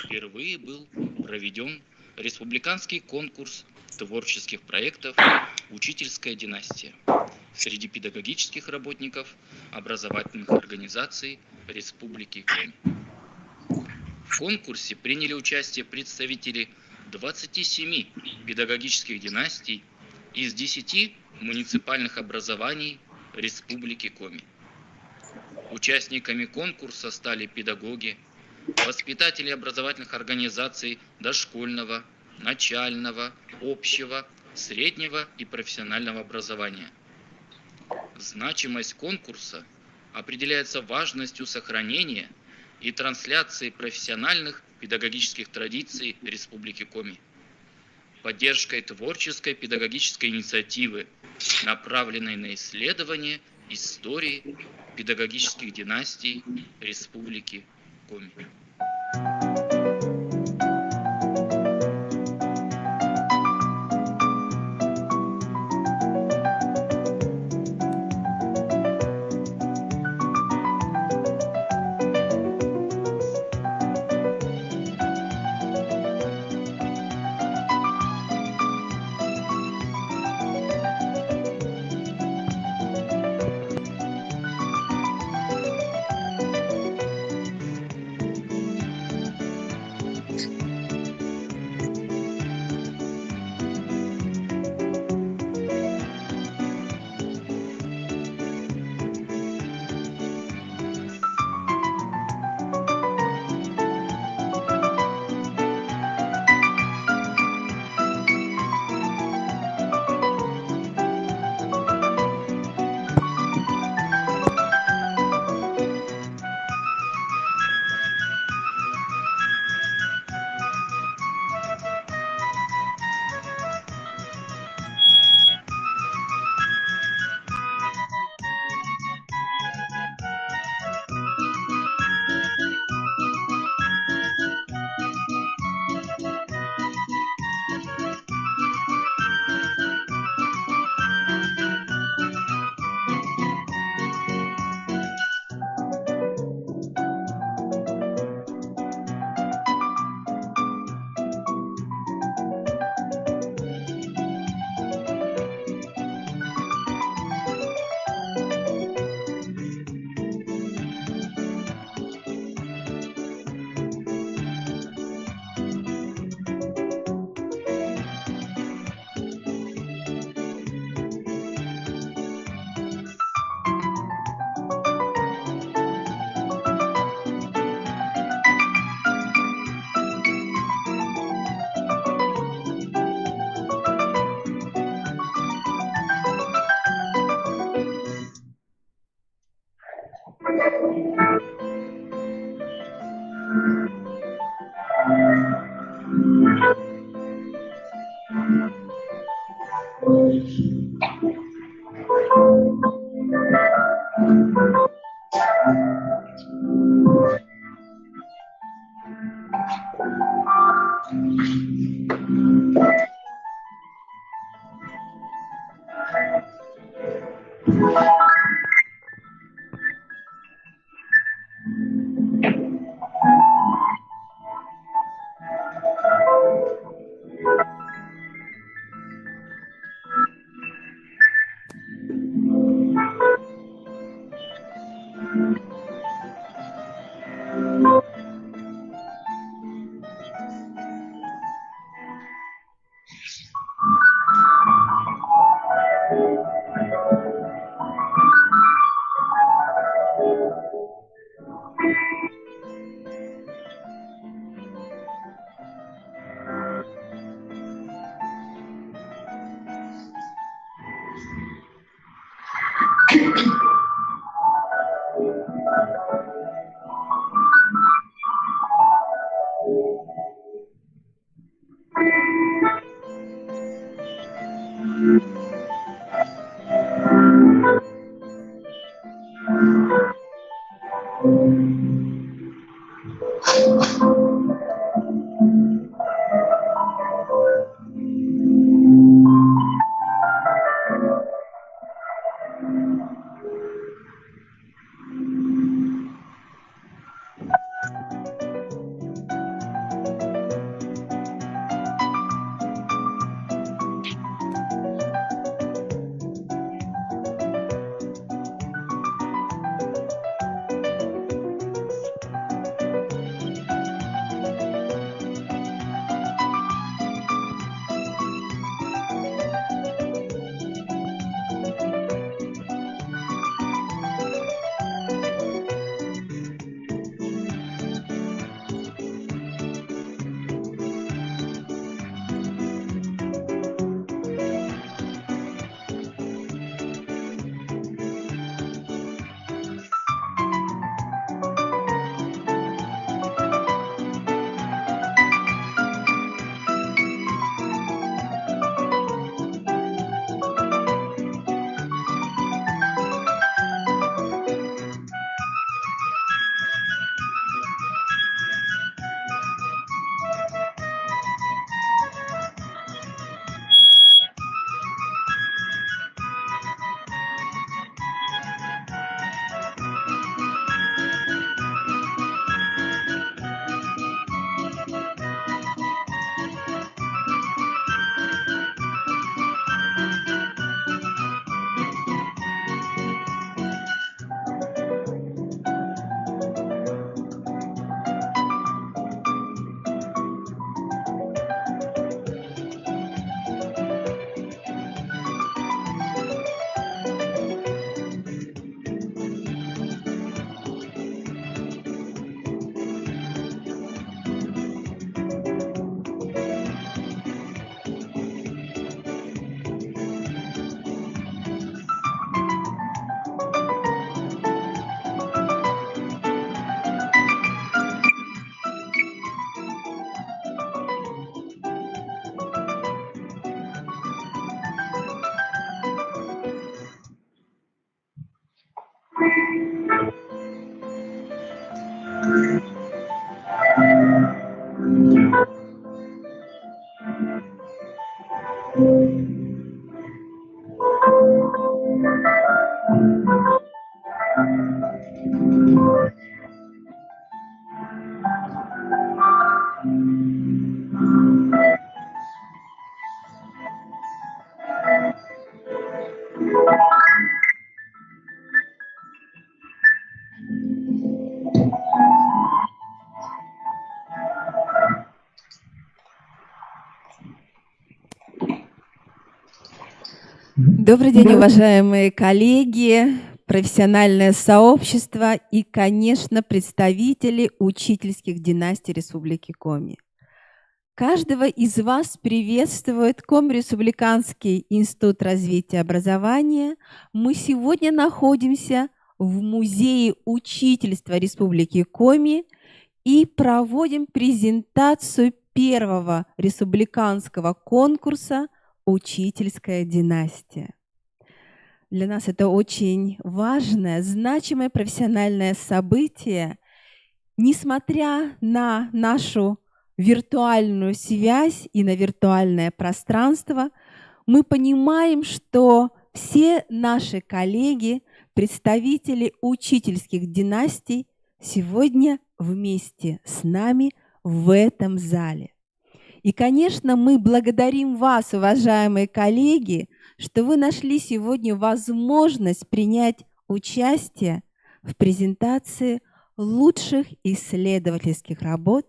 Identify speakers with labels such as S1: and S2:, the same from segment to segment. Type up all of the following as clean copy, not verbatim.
S1: впервые был проведен республиканский конкурс творческих проектов «Учительская династия» среди педагогических работников образовательных организаций Республики Коми. В конкурсе приняли участие представители 27 педагогических династий из 10 муниципальных образований Республики Коми. Участниками конкурса стали педагоги, воспитатели образовательных организаций дошкольного, начального, общего, среднего и профессионального образования. Значимость конкурса определяется важностью сохранения и трансляции профессиональных педагогических традиций Республики Коми, поддержкой творческой педагогической инициативы, направленной на исследование истории педагогических династий Республики Коми.
S2: Добрый день, уважаемые коллеги, профессиональное сообщество и, конечно, представители учительских династий Республики Коми. Каждого из вас приветствует Коми-Республиканский институт развития образования. Мы сегодня находимся в Музее учительства Республики Коми и проводим презентацию первого республиканского конкурса «Учительская династия». Для нас это очень важное, значимое профессиональное событие. Несмотря на нашу виртуальную связь и на виртуальное пространство, мы понимаем, что все наши коллеги, представители учительских династий, сегодня вместе с нами в этом зале. И, конечно, мы благодарим вас, уважаемые коллеги, что вы нашли сегодня возможность принять участие в презентации лучших исследовательских работ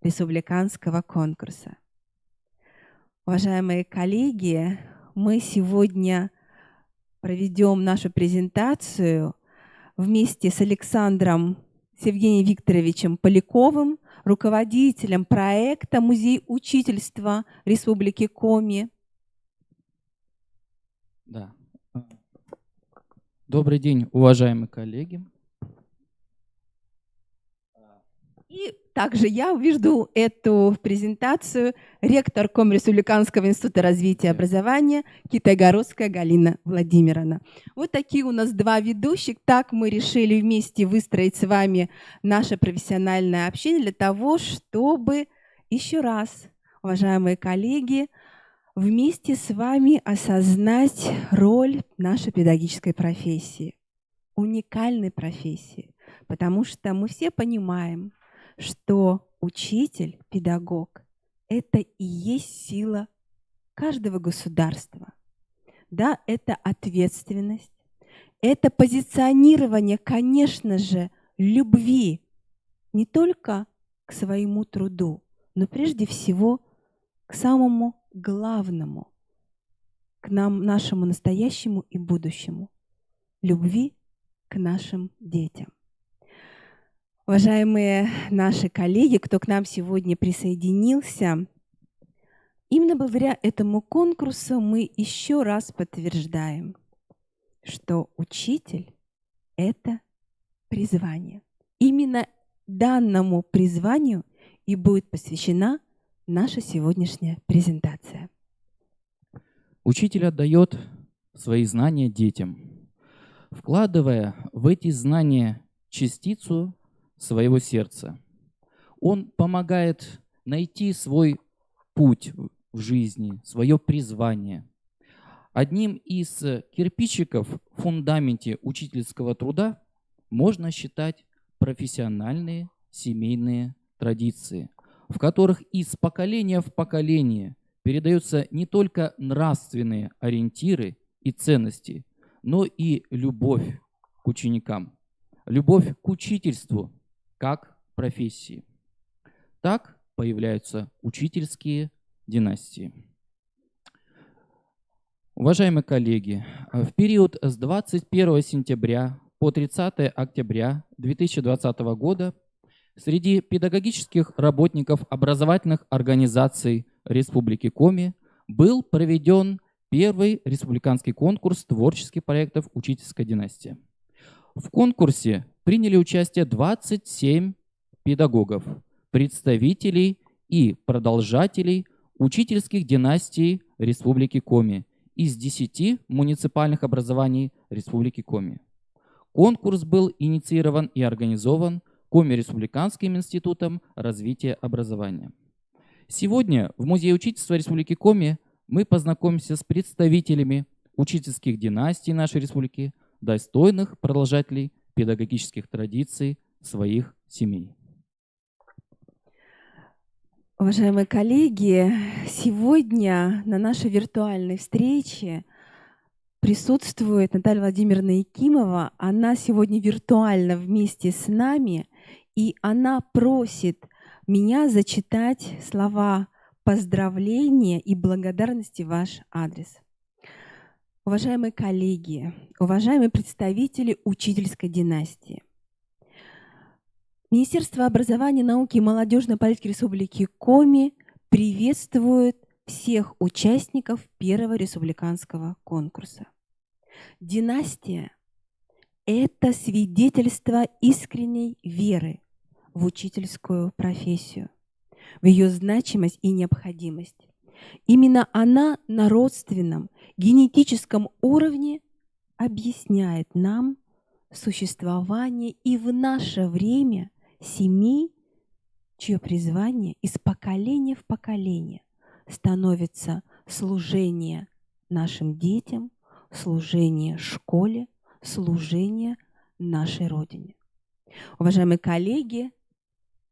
S2: республиканского конкурса. Уважаемые коллеги, мы сегодня проведем нашу презентацию вместе с Александром Евгением Викторовичем Поляковым, руководителем проекта «Музей учительства Республики Коми».
S3: Да. Добрый день, уважаемые коллеги.
S2: И также я веду эту презентацию ректор Коми-Республиканского института развития образования Китайгородская Галина Владимировна. Вот такие у нас два ведущих. Так мы решили вместе выстроить с вами наше профессиональное общение для того, чтобы еще раз, уважаемые коллеги, вместе с вами осознать роль нашей педагогической профессии, уникальной профессии, потому что мы все понимаем, что учитель, педагог – это и есть сила каждого государства. Да, это ответственность, это позиционирование, конечно же, любви не только к своему труду, но прежде всего к самому главному, к нашему настоящему и будущему – любви к нашим детям. Уважаемые наши коллеги, кто к нам сегодня присоединился, именно благодаря этому конкурсу мы еще раз подтверждаем, что учитель – это призвание. Именно данному призванию и будет посвящена наша сегодняшняя презентация.
S3: Учитель отдает свои знания детям, вкладывая в эти знания частицу своего сердца. Он помогает найти свой путь в жизни, свое призвание. Одним из кирпичиков в фундаменте учительского труда можно считать профессиональные семейные традиции, в которых из поколения в поколение передаются не только нравственные ориентиры и ценности, но и любовь к ученикам, любовь к учительству как профессии. Так появляются учительские династии. Уважаемые коллеги, в период с 21 сентября по 30 октября 2020 года среди педагогических работников образовательных организаций Республики Коми был проведен первый республиканский конкурс творческих проектов «Учительская династия». В конкурсе приняли участие 27 педагогов, представителей и продолжателей учительских династий Республики Коми из 10 муниципальных образований Республики Коми. Конкурс был инициирован и организован Коми-Республиканским институтом развития образования. Сегодня в Музее учительства Республики Коми мы познакомимся с представителями учительских династий нашей республики, достойных продолжателей педагогических традиций своих семей.
S2: Уважаемые коллеги, сегодня на нашей виртуальной встрече присутствует Наталья Владимировна Якимова. Она сегодня виртуально вместе с нами, и она просит меня зачитать слова поздравления и благодарности в ваш адрес. Уважаемые коллеги, уважаемые представители учительской династии, Министерство образования, науки и молодежной политики Республики Коми приветствует всех участников первого республиканского конкурса. Династия – это свидетельство искренней веры в учительскую профессию, в ее значимость и необходимость. Именно она на родственном, генетическом уровне объясняет нам существование и в наше время семей, чье призвание из поколения в поколение становится служение нашим детям, служение школе, служение нашей Родине. Уважаемые коллеги,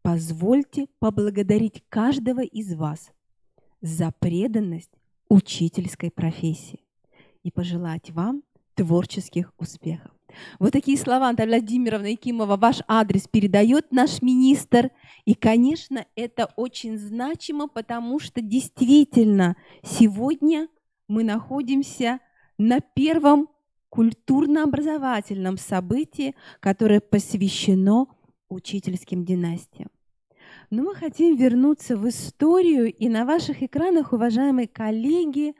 S2: позвольте поблагодарить каждого из вас за преданность учительской профессии и пожелать вам творческих успехов. Вот такие слова Наталья Владимировна Якимова ваш адрес передает наш министр. И, конечно, это очень значимо, потому что действительно сегодня мы находимся на первом культурно-образовательном событии, которое посвящено учительским династиям. Но мы хотим вернуться в историю, и на ваших экранах, уважаемые коллеги,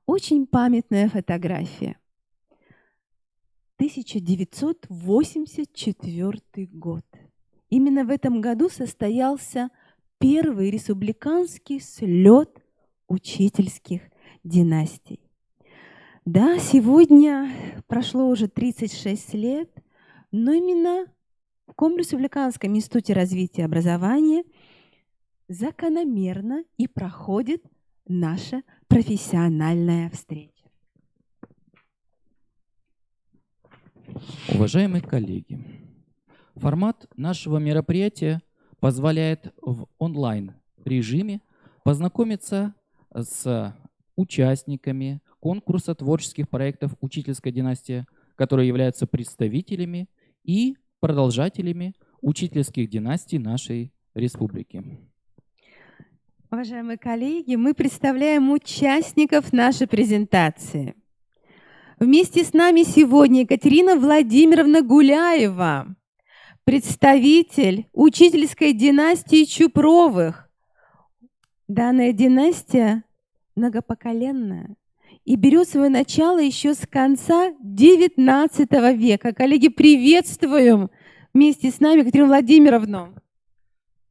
S2: очень памятная фотография. 1984 год. Именно в этом году состоялся первый республиканский слет учительских династий. Да, сегодня прошло уже 36 лет, но именно в Комреспубликанском институте развития и образования закономерно и проходит наша профессиональная встреча.
S3: Уважаемые коллеги, формат нашего мероприятия позволяет в онлайн-режиме познакомиться с участниками конкурса творческих проектов «Учительская династия», которые являются представителями и продолжателями учительских династий нашей республики.
S2: Уважаемые коллеги, мы представляем участников нашей презентации. Вместе с нами сегодня Екатерина Владимировна Гуляева, представитель учительской династии Чупровых. Данная династия многопоколенная и берет свое начало еще с конца XIX века. Коллеги, приветствуем вместе с нами Екатерину Владимировну.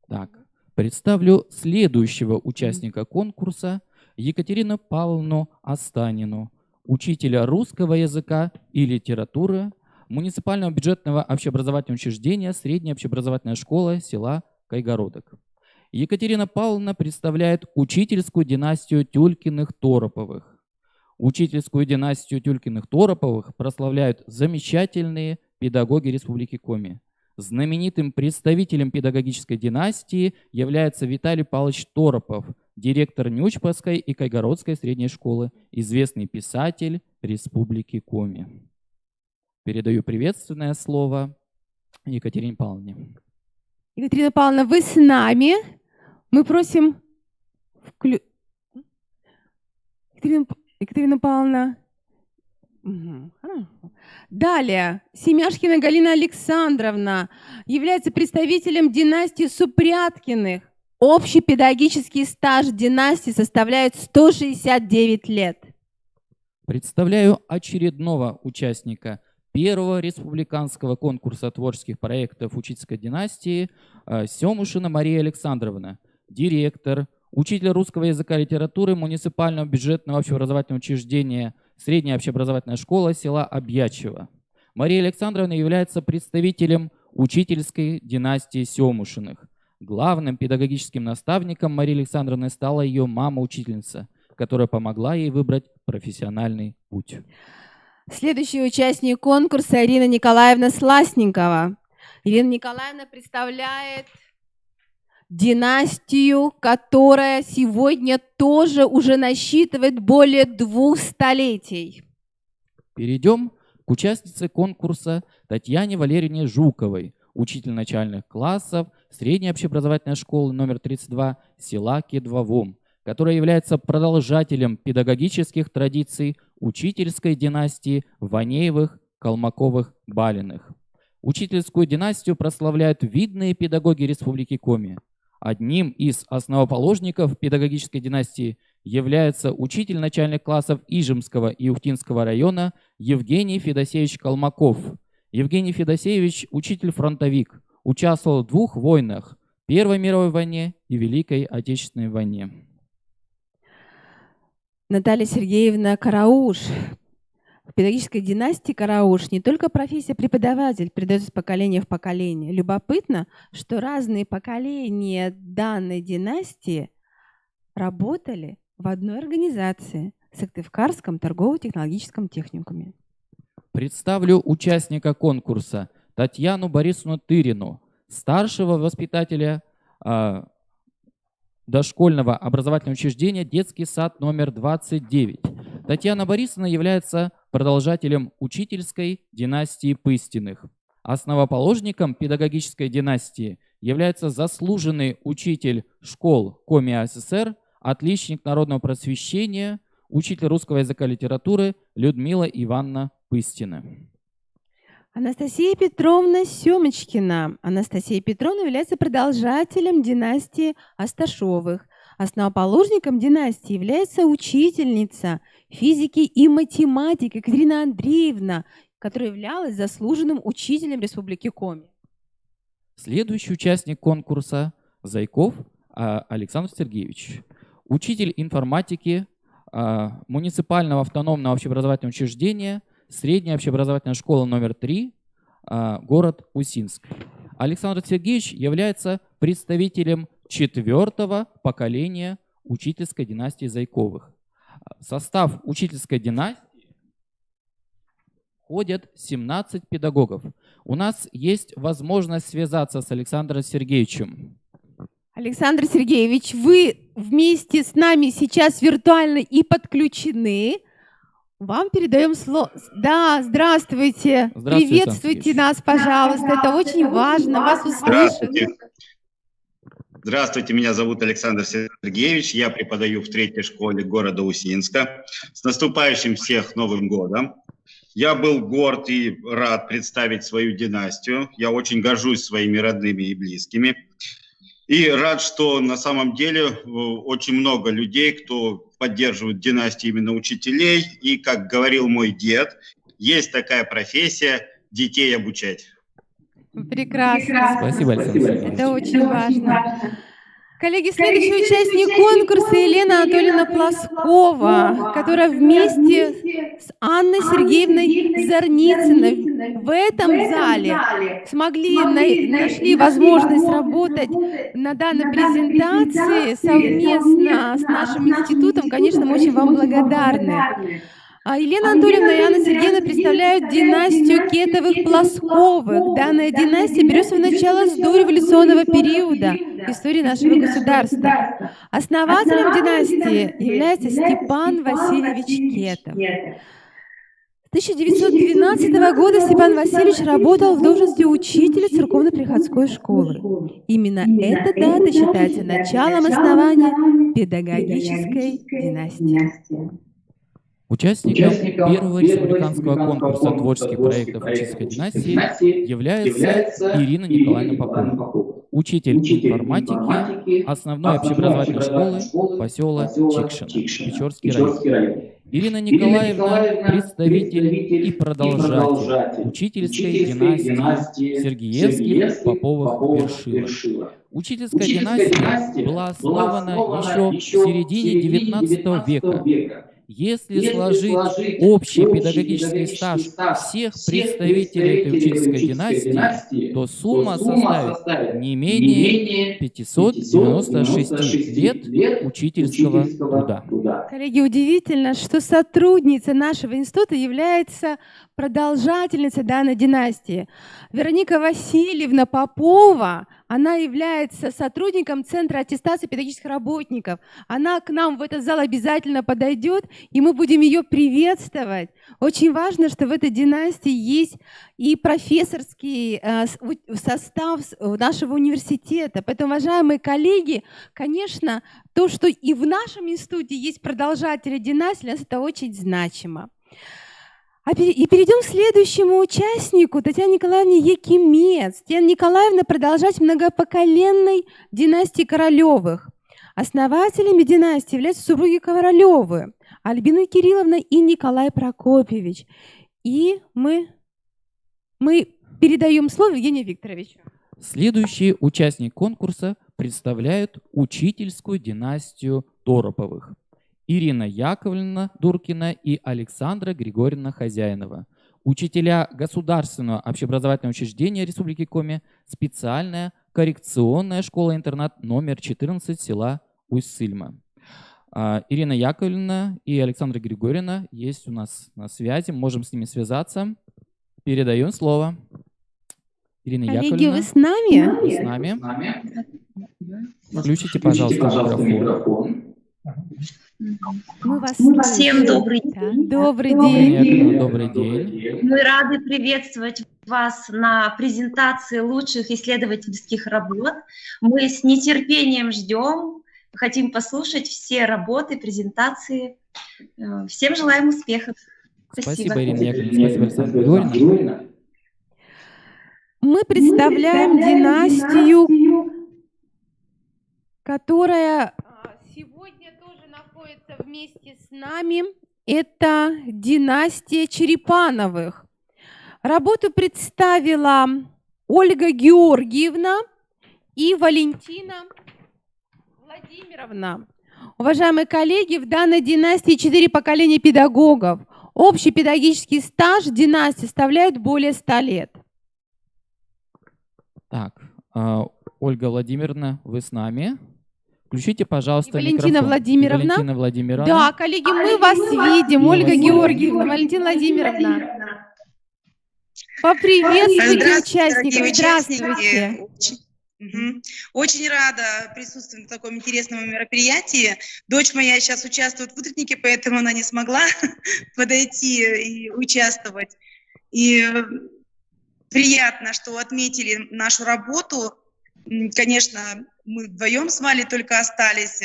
S3: Так, представлю следующего участника конкурса Екатерину Павловну Останину, учителя русского языка и литературы муниципального бюджетного общеобразовательного учреждения «Средняя общеобразовательная школа» села Кайгородок. Екатерина Павловна представляет учительскую династию Тюлькиных-Тороповых. Учительскую династию Тюлькиных-Тороповых прославляют замечательные педагоги Республики Коми. Знаменитым представителем педагогической династии является Виталий Павлович Торопов, директор Нючпасской и Кайгородской средней школы, известный писатель Республики Коми. Передаю приветственное слово Екатерине Павловне.
S2: Екатерина Павловна, вы с нами. Мы просим... Екатерина Павловна... Далее, Семяшкина Галина Александровна является представителем династии Супряткиных. Общий педагогический стаж династии составляет 169 лет.
S3: Представляю очередного участника первого республиканского конкурса творческих проектов учительской династии Семушина Мария Александровна, директор, учитель русского языка и литературы муниципального бюджетного общеобразовательного учреждения «Средняя общеобразовательная школа» села Объятчево. Мария Александровна является представителем учительской династии Семушиных. Главным педагогическим наставником Марии Александровны стала ее мама-учительница, которая помогла ей выбрать профессиональный путь.
S2: Следующий участник конкурса Ирина Николаевна Сласникова. Ирина Николаевна представляет династию, которая сегодня тоже уже насчитывает более 2 столетий.
S3: Перейдем к участнице конкурса Татьяне Валерьевне Жуковой, учитель начальных классов средней общеобразовательной школы номер 32 села Кедвовом, которая является продолжателем педагогических традиций учительской династии Ванеевых, Калмаковых, Балиных. Учительскую династию прославляют видные педагоги Республики Коми. Одним из основоположников педагогической династии является учитель начальных классов Ижемского и Ухтинского района Евгений Федосеевич Калмаков. Евгений Федосеевич – учитель-фронтовик, участвовал в 2 войнах – Первой мировой войне и Великой Отечественной войне.
S2: Наталья Сергеевна Карауш. В педагогической династии Карауш не только профессия преподаватель передается из поколения в поколение. Любопытно, что разные поколения данной династии работали в одной организации – Сыктывкарском торгово-технологическом техникуме.
S3: Представлю участника конкурса Татьяну Борисовну Тырину, старшего воспитателя дошкольного образовательного учреждения «Детский сад номер 29». Татьяна Борисовна является продолжателем учительской династии Пыстиных. Основоположником педагогической династии является заслуженный учитель школ Коми АССР, отличник народного просвещения, учитель русского языка и литературы Людмила Ивановна Пыстина.
S2: Анастасия Петровна Семечкина. Анастасия Петровна является продолжателем династии Асташовых. Основоположником династии является учительница физики и математики Екатерина Андреевна, которая являлась заслуженным учителем Республики Коми.
S3: Следующий участник конкурса Зайков Александр Сергеевич. Учитель информатики муниципального автономного общеобразовательного учреждения Средняя общеобразовательная школа номер 3, город Усинск. Александр Сергеевич является представителем 4-го поколения учительской династии Зайковых. В состав учительской династии входят 17 педагогов. У нас есть возможность связаться с Александром Сергеевичем.
S2: Александр Сергеевич, вы вместе с нами сейчас виртуально и подключены. Вам передаем слово. Да, здравствуйте. Приветствуйте нас, пожалуйста. Это очень важно, вас услышать.
S4: Здравствуйте, меня зовут Александр Сергеевич. Я преподаю в 3-й школе города Усинска. С наступающим всех Новым годом. Я был горд и рад представить свою династию. Я очень горжусь своими родными и близкими. И рад, что на самом деле очень много людей, кто поддерживает династию именно учителей. И, как говорил мой дед, есть такая профессия – детей обучать.
S2: Прекрасно.
S3: Спасибо, Александр Сергеевич.
S2: Это очень важно. Коллеги, следующий участник конкурса Елена Анатольевна Плоскова, которая вместе с Анной Сергеевной Зарницыной в этом зале нашли возможность работать на данной презентации совместно с нашим институтом. Конечно, мы очень вам благодарны. Елена Анатольевна и Анна Сергеевна представляют династию Кетовых-Плосковых. Данная династия берет свое начало с дореволюционного периода истории нашего государства. Основателем династии является Степан Васильевич Кетов. С 1912 года Степан Васильевич работал в должности учителя церковно-приходской школы. Именно эта дата считается началом основания педагогической династии.
S3: Участником первого республиканского конкурса творческих проектов учительской династии является Ирина Николаевна Попова, учитель информатики основной общеобразовательной школы поселок Чикшино, Печорский район. Ирина Николаевна – представитель и продолжатель учительской династии Сергеевских, Поповых, Вершилов. Учительская династия была основана еще в середине XIX века. Если сложить общий педагогический стаж всех представителей этой учительской династии, то сумма составит не менее 596 лет учительского труда.
S2: Коллеги, удивительно, что сотрудница нашего института является продолжательницей данной династии. Вероника Васильевна Попова, Она является сотрудником Центра аттестации педагогических работников. Она к нам в этот зал обязательно подойдет, и мы будем ее приветствовать. Очень важно, что в этой династии есть и профессорский состав нашего университета. Поэтому, уважаемые коллеги, конечно, то, что и в нашем институте есть продолжатели династии, для нас это очень значимо. И перейдем к следующему участнику, Татьяне Николаевне Якимец. Татьяна Николаевна – продолжатель многопоколенной династии Королевых. Основателями династии являются супруги Королевы, Альбина Кирилловна и Николай Прокопьевич. И мы передаем слово Евгению Викторовичу.
S3: Следующий участник конкурса представляют учительскую династию Тороповых. Ирина Яковлевна Дуркина и Александра Григорьевна Хозяинова. Учителя Государственного общеобразовательного учреждения Республики Коми, специальная коррекционная школа-интернат номер 14 села Усть-Сыльма. Ирина Яковлевна и Александра Григорьевна есть у нас на связи, можем с ними связаться. Передаем слово. Ирина
S2: Коллеги,
S3: Яковлевна.
S2: вы с нами?
S3: Вы с нами. Включите, пожалуйста, микрофон.
S2: Мы вас
S5: Всем добрый день.
S2: Добрый день.
S3: Добрый день.
S5: Мы рады приветствовать вас на презентации лучших исследовательских работ. Мы с нетерпением ждем, хотим послушать все работы, презентации. Всем желаем успехов.
S3: Спасибо, Ирина Яковлевна. Спасибо, Александра Григорьевна.
S2: Мы представляем династию, которая сегодня тоже находится вместе с нами. Это династия Черепановых. Работу представила Ольга Георгиевна и Валентина Владимировна. Уважаемые коллеги, в данной династии 4 поколения педагогов. Общий педагогический стаж династии составляет более 100 лет.
S3: Так, Ольга Владимировна, вы с нами? Включите, пожалуйста,
S2: Валентина
S3: микрофон.
S2: Владимировна.
S3: Валентина Владимировна.
S2: Да, коллеги, мы вас видим. Ольга Георгиевна, Валентина Владимировна. Поприветствуйте участников. Здравствуйте.
S6: Очень рада присутствовать на таком интересном мероприятии. Дочь моя сейчас участвует в утреннике, поэтому она не смогла подойти и участвовать. И приятно, что отметили нашу работу. Конечно, мы вдвоем с Валей только остались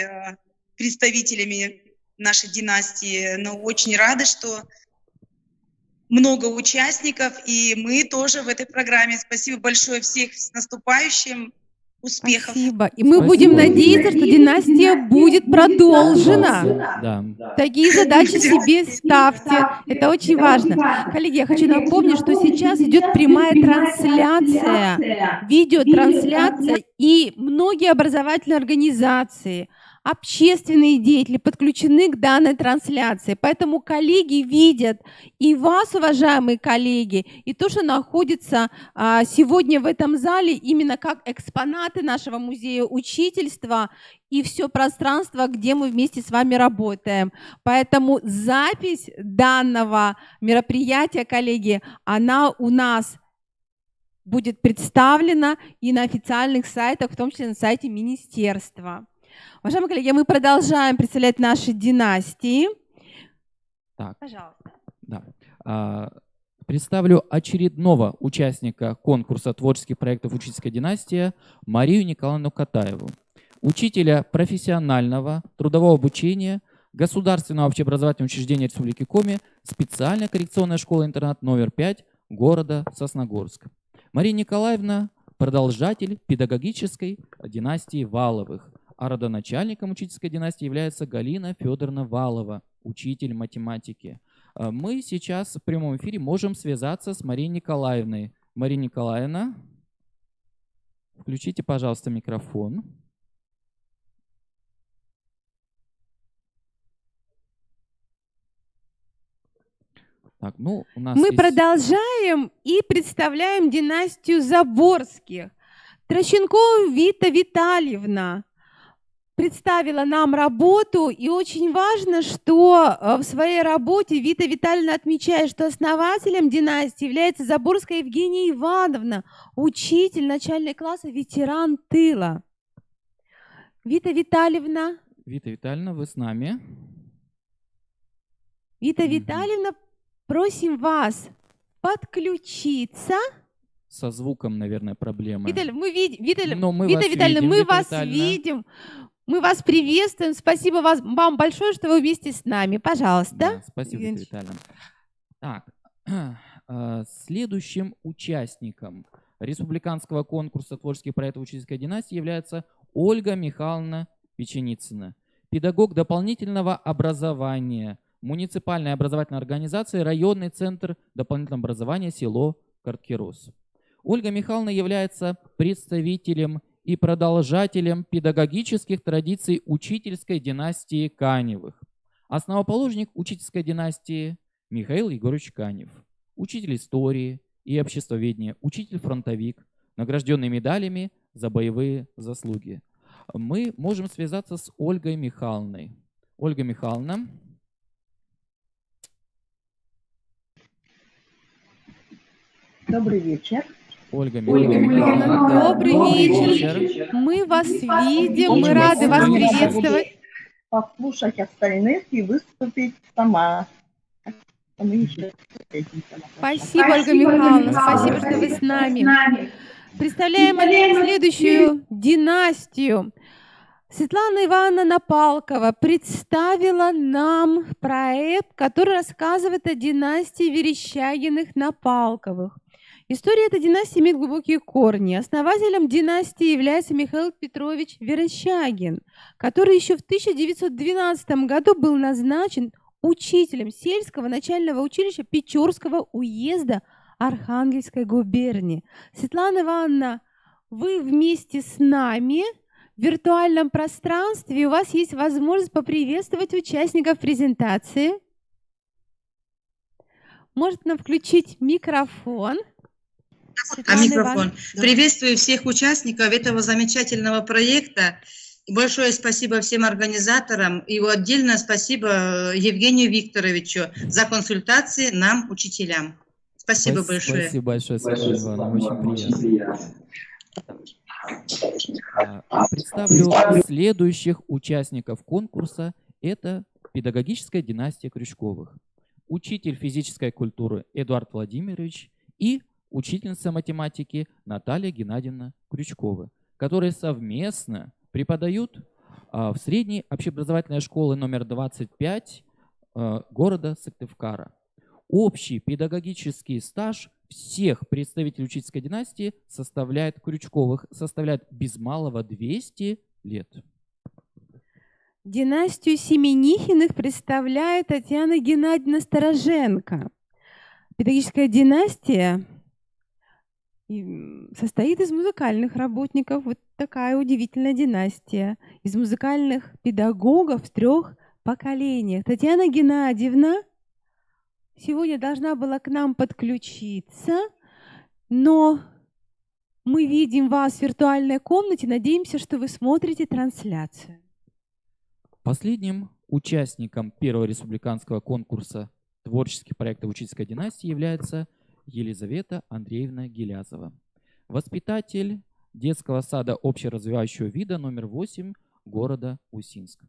S6: представителями нашей династии, но очень рады, что много участников, и мы тоже в этой программе. Спасибо большое всех, с наступающим. Успехов.
S2: Спасибо. И мы будем надеяться, что династия будет продолжена.
S3: Да.
S2: Такие задачи себе ставьте. Это очень важно. Коллеги, я хочу напомнить, что сейчас идет прямая трансляция, видеотрансляция, и многие образовательные организации, общественные деятели подключены к данной трансляции. Поэтому коллеги видят и вас, уважаемые коллеги, и то, что находится сегодня в этом зале, именно как экспонаты нашего музея учительства и все пространство, где мы вместе с вами работаем. Поэтому запись данного мероприятия, коллеги, она у нас будет представлена и на официальных сайтах, в том числе на сайте министерства. Уважаемые коллеги, мы продолжаем представлять наши династии.
S3: Так.
S2: Пожалуйста.
S3: Да. Представлю очередного участника конкурса творческих проектов «Учительская династия» Марию Николаевну Катаеву, учителя профессионального трудового обучения Государственного общеобразовательного учреждения Республики Коми, специальная коррекционная школа-интернат номер 5 города Сосногорск. Мария Николаевна – продолжатель педагогической династии Валовых, а родоначальником учительской династии является Галина Федоровна Валова, учитель математики. Мы сейчас в прямом эфире можем связаться с Марией Николаевной. Мария Николаевна, включите, пожалуйста, микрофон. Так, ну, у нас
S2: Мы
S3: есть...
S2: продолжаем и представляем династию Заборских. Трощенкова Вита Витальевна, представила нам работу, и очень важно, что в своей работе Вита Витальевна отмечает, что основателем династии является Заборская Евгения Ивановна, учитель начального класса, ветеран тыла. Вита Витальевна.
S3: Вита Витальевна, вы с нами?
S2: Вита Витальевна, просим вас подключиться.
S3: Со звуком, наверное, проблемы.
S2: Вита Витальевна,
S3: видим,
S2: мы
S3: Вита
S2: вас
S3: Витальевна.
S2: видим. Мы вас приветствуем. Спасибо вам большое, что вы вместе с нами. Пожалуйста.
S3: Да, спасибо, Вита Витальевна. Так, следующим участником республиканского конкурса творческих проектов учительской династии является Ольга Михайловна Печеницына, педагог дополнительного образования, муниципальной образовательной организации, районный центр дополнительного образования, село Карткерос. Ольга Михайловна является представителем и продолжателем педагогических традиций учительской династии Каневых. Основоположник учительской династии Михаил Егорович Канев, учитель истории и обществоведения, учитель-фронтовик, награжденный медалями за боевые заслуги. Мы можем связаться с Ольгой Михайловной. Ольга Михайловна.
S7: Добрый вечер.
S3: Ольга Михайловна.
S2: Добрый вечер. Мы вас видим, мы рады вас приветствовать.
S7: Послушать остальных и выступить сама.
S2: Спасибо, Ольга Михайловна, спасибо, что вы с нами. Представляем следующую династию. Светлана Ивановна Напалкова представила нам проект, который рассказывает о династии Верещагиных-Напалковых. История этой династии имеет глубокие корни. Основателем династии является Михаил Петрович Верещагин, который еще в 1912 году был назначен учителем сельского начального училища Печорского уезда Архангельской губернии. Светлана Ивановна, вы вместе с нами в виртуальном пространстве, и у вас есть возможность поприветствовать участников презентации. Может нам включить микрофон?
S6: Микрофон. Приветствую всех участников этого замечательного проекта. Большое спасибо всем организаторам. И отдельно спасибо Евгению Викторовичу за консультации нам, учителям. Спасибо большое.
S3: Спасибо большое, Светлана Ивановна. Очень приятно. Представлю следующих участников конкурса. Это педагогическая династия Крючковых. Учитель физической культуры Эдуард Владимирович и учительница математики Наталья Геннадьевна Крючкова, которые совместно преподают в средней общеобразовательной школе номер 25 города Сыктывкара. Общий педагогический стаж всех представителей учительской династии составляет Крючковых, составляет без малого 200 лет.
S2: Династию Семенихиных представляет Татьяна Геннадьевна Стороженко. Педагогическая династия состоит из музыкальных работников. Вот такая удивительная династия. Из музыкальных педагогов в 3 поколениях. Татьяна Геннадьевна сегодня должна была к нам подключиться, но мы видим вас в виртуальной комнате. Надеемся, что вы смотрите трансляцию.
S3: Последним участником первого республиканского конкурса творческих проектов учительской династии является Елизавета Андреевна Гилязова, воспитатель детского сада общеразвивающего вида номер 8 города Усинск.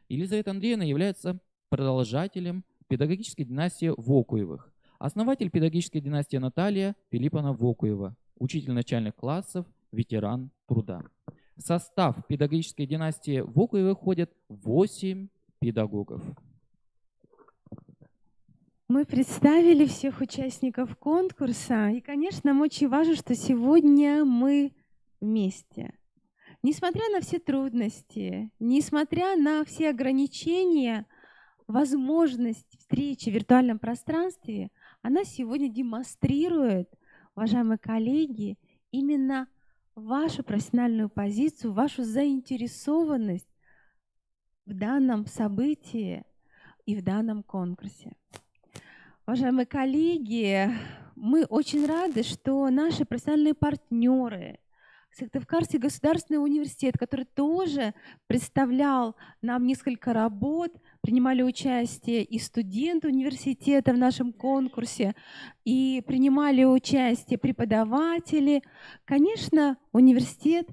S3: Елизавета Андреевна является продолжателем педагогической династии Вокуевых, основатель педагогической династии Наталья Филипповна Вокуева, учитель начальных классов, ветеран труда. В состав педагогической династии Вокуевых входят 8 педагогов.
S2: Мы представили всех участников конкурса, и, конечно, нам очень важно, что сегодня мы вместе. Несмотря на все трудности, несмотря на все ограничения, возможность встречи в виртуальном пространстве, она сегодня демонстрирует, уважаемые коллеги, именно вашу профессиональную позицию, вашу заинтересованность в данном событии и в данном конкурсе. Уважаемые коллеги, мы очень рады, что наши профессиональные партнеры, Сыктывкарский государственный университет, который тоже представлял нам несколько работ, принимали участие и студенты университета в нашем конкурсе, и принимали участие преподаватели. Конечно, университет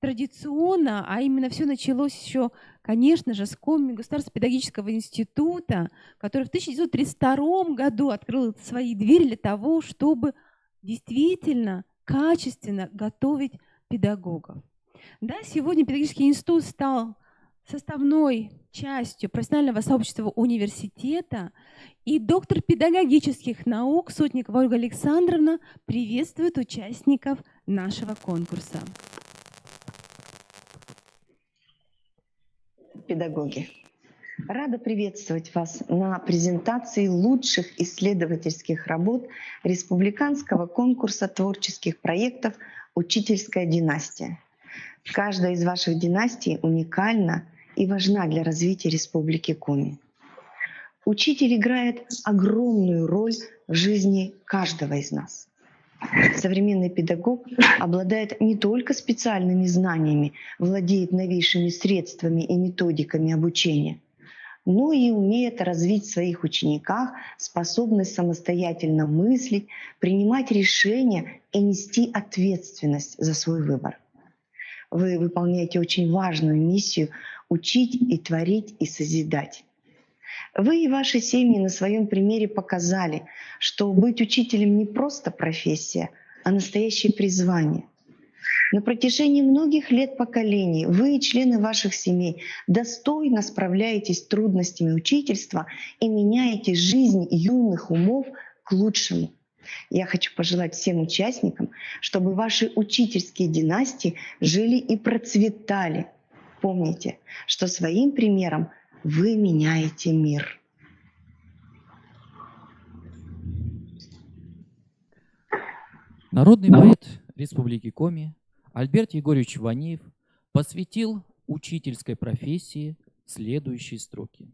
S2: традиционно, а именно все началось еще, конечно же, с Коми Государственного педагогического института, который в 1932 году открыл свои двери для того, чтобы действительно качественно готовить педагогов. Да, сегодня педагогический институт стал составной частью профессионального сообщества университета, и доктор педагогических наук Сотникова Ольга Александровна приветствует участников нашего конкурса.
S8: Педагоги. Рада приветствовать вас на презентации лучших исследовательских работ Республиканского конкурса творческих проектов «Учительская династия». Каждая из ваших династий уникальна и важна для развития Республики Коми. Учитель играет огромную роль в жизни каждого из нас. Современный педагог обладает не только специальными знаниями, владеет новейшими средствами и методиками обучения, но и умеет развить в своих учениках способность самостоятельно мыслить, принимать решения и нести ответственность за свой выбор. Вы выполняете очень важную миссию — учить и творить и созидать. Вы и ваши семьи на своем примере показали, что быть учителем не просто профессия, а настоящее призвание. На протяжении многих лет поколений вы и члены ваших семей достойно справляетесь с трудностями учительства и меняете жизнь юных умов к лучшему. Я хочу пожелать всем участникам, чтобы ваши учительские династии жили и процветали. Помните, что своим примером вы меняете мир.
S3: Народный поэт Республики Коми Альберт Егорович Ванеев посвятил учительской профессии следующие строки.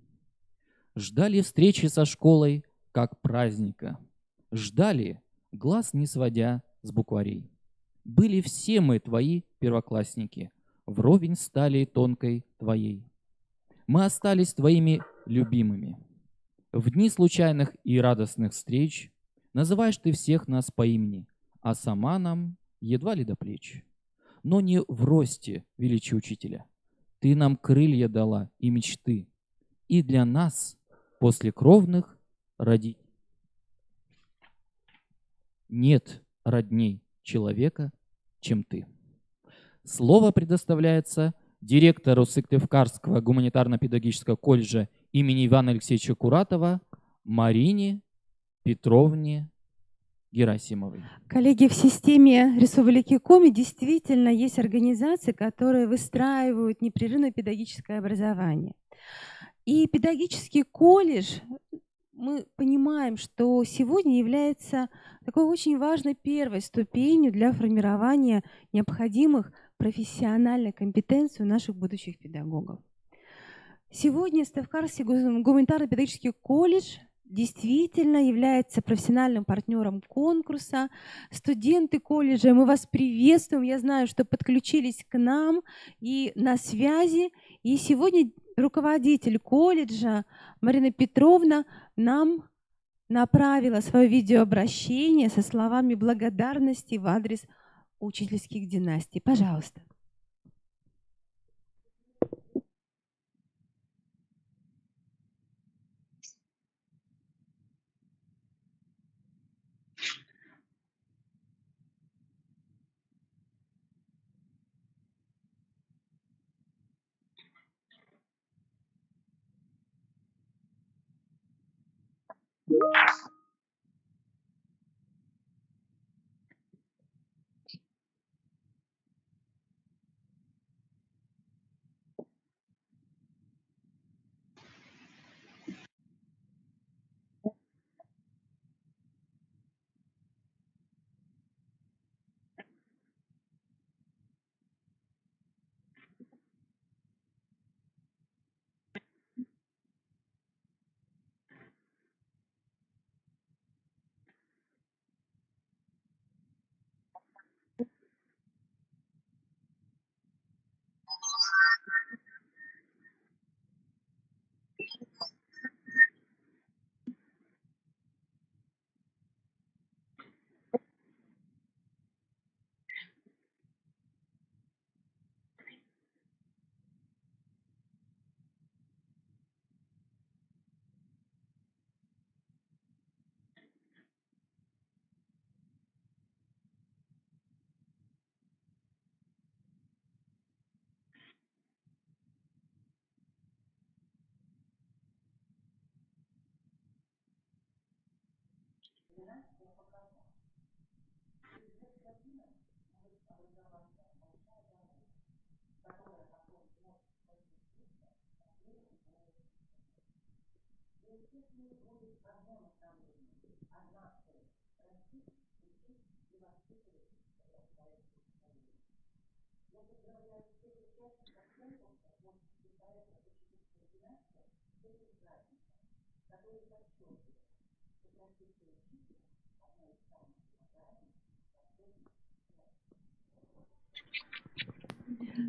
S3: «Ждали встречи со школой, как праздника. Ждали, глаз не сводя с букварей. Были все мы твои первоклассники, вровень стали тонкой твоей. Мы остались твоими любимыми. В дни случайных и радостных встреч называешь ты всех нас по имени, а сама нам едва ли до плеч. Но не в росте величия учителя. Ты нам крылья дала и мечты, и для нас, после кровных, родителей. Нет родней человека, чем ты». Слово предоставляется директору Сыктывкарского гуманитарно-педагогического колледжа имени Ивана Алексеевича Куратова Марине Петровне Герасимовой.
S2: Коллеги, в системе Республики Коми действительно есть организации, которые выстраивают непрерывное педагогическое образование. И педагогический колледж, мы понимаем, что сегодня является такой очень важной первой ступенью для формирования необходимых профессиональных компетенций у наших будущих педагогов. Сегодня Сыктывкарский гуманитарно-педагогический колледж действительно является профессиональным партнером конкурса. Студенты колледжа, мы вас приветствуем. Я знаю, что подключились к нам и на связи. И сегодня руководитель колледжа Марина Петровна нам направила свое видеообращение со словами благодарности в адрес учительских династий. Пожалуйста.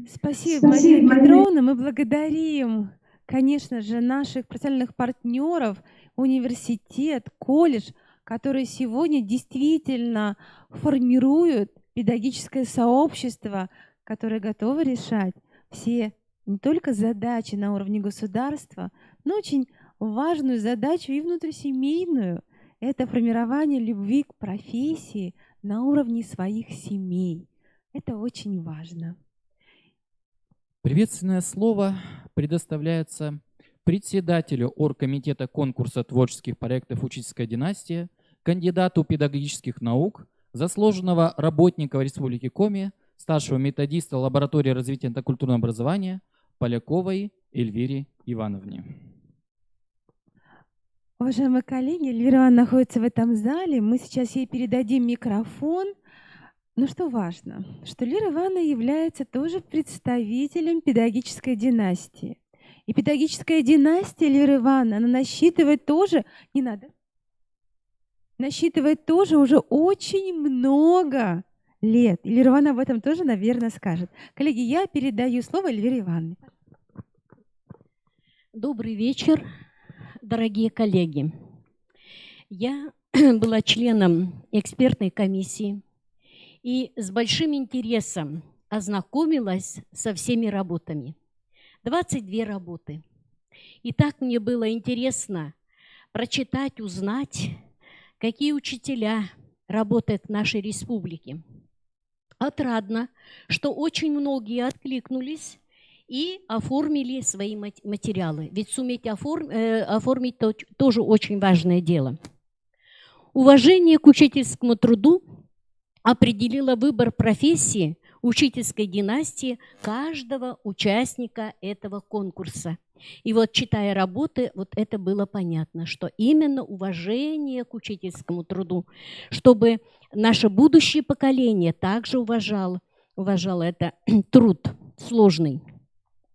S2: Спасибо, Мария Петровна. Мы благодарим, конечно же, наших профессиональных партнеров, университет, колледж, которые сегодня действительно формируют педагогическое сообщество, которое готово решать все не только задачи на уровне государства, но очень важную задачу и внутрисемейную. Это формирование любви к профессии на уровне своих семей. Это очень важно.
S3: Приветственное слово предоставляется председателю оргкомитета конкурса творческих проектов «Учительская династия», кандидату педагогических наук, заслуженного работника Республики Коми, старшего методиста лаборатории развития интеркультурного образования Поляковой Эльвире Ивановне.
S2: Уважаемые коллеги, Эльвира Ивановна находится в этом зале. Мы сейчас ей передадим микрофон. Но что важно, что Эльвира Ивановна является тоже представителем педагогической династии. И педагогическая династия Эльвиры Ивановны, она насчитывает тоже, не надо, насчитывает тоже уже очень много лет. Эльвира Ивановна об этом тоже, наверное, скажет. Коллеги, я передаю слово Эльвире Ивановне.
S9: Добрый вечер, дорогие коллеги. Я была членом экспертной комиссии и с большим интересом ознакомилась со всеми работами. 22 работы. И так мне было интересно прочитать, узнать, какие учителя работают в нашей республике. Отрадно, что очень многие откликнулись и оформили свои материалы. Ведь суметь оформить тоже очень важное дело. Уважение к учительскому труду определило выбор профессии учительской династии каждого участника этого конкурса. И вот, читая работы, вот это было понятно, что именно уважение к учительскому труду, чтобы наше будущее поколение также уважало это труд сложный.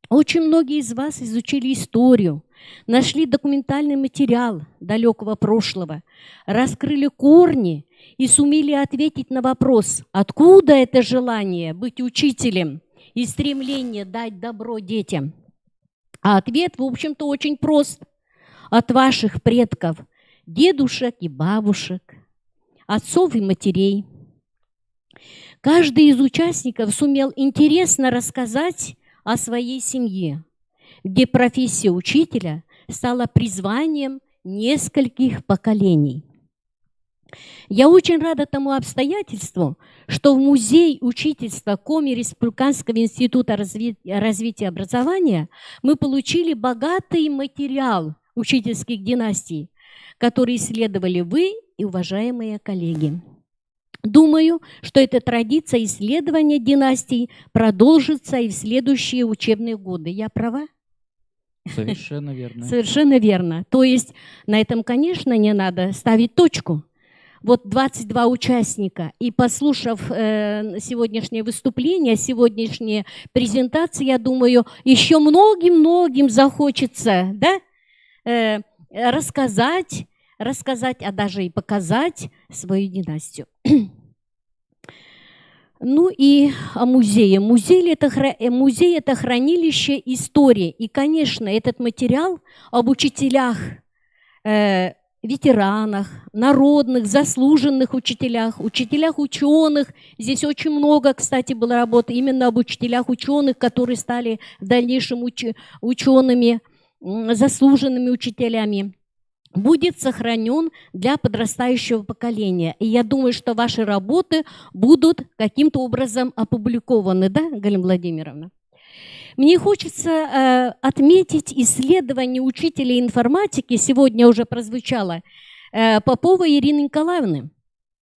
S9: Очень многие из вас изучили историю, нашли документальный материал далекого прошлого, раскрыли корни и сумели ответить на вопрос, откуда это желание быть учителем и стремление дать добро детям. А ответ, в общем-то, очень прост. От ваших предков, дедушек и бабушек, отцов и матерей. Каждый из участников сумел интересно рассказать о своей семье, где профессия учителя стала призванием нескольких поколений. Я очень рада тому обстоятельству, что в Музей учительства Коми Республиканского института развития образования мы получили богатый материал учительских династий, который исследовали вы и уважаемые коллеги. Думаю, что эта традиция исследования династий продолжится и в следующие учебные годы. Я права?
S3: Совершенно верно.
S9: Совершенно верно. То есть на этом, конечно, не надо ставить точку. Вот 22 участника, и послушав сегодняшнее выступление, сегодняшние презентации, я думаю, еще многим-многим захочется, да, рассказать, а даже и показать свою династию. Ну и о музее. Музей – это хранилище истории. И, конечно, этот материал об учителях, ветеранах, народных, заслуженных учителях, учителях-ученых. Здесь очень много, кстати, было работы именно об учителях-ученых, которые стали в дальнейшем учеными, заслуженными учителями. Будет сохранен для подрастающего поколения. И я думаю, что ваши работы будут каким-то образом опубликованы, да, Галина Владимировна? Мне хочется отметить исследование учителя информатики, сегодня уже прозвучало, Поповой Ирины Николаевны,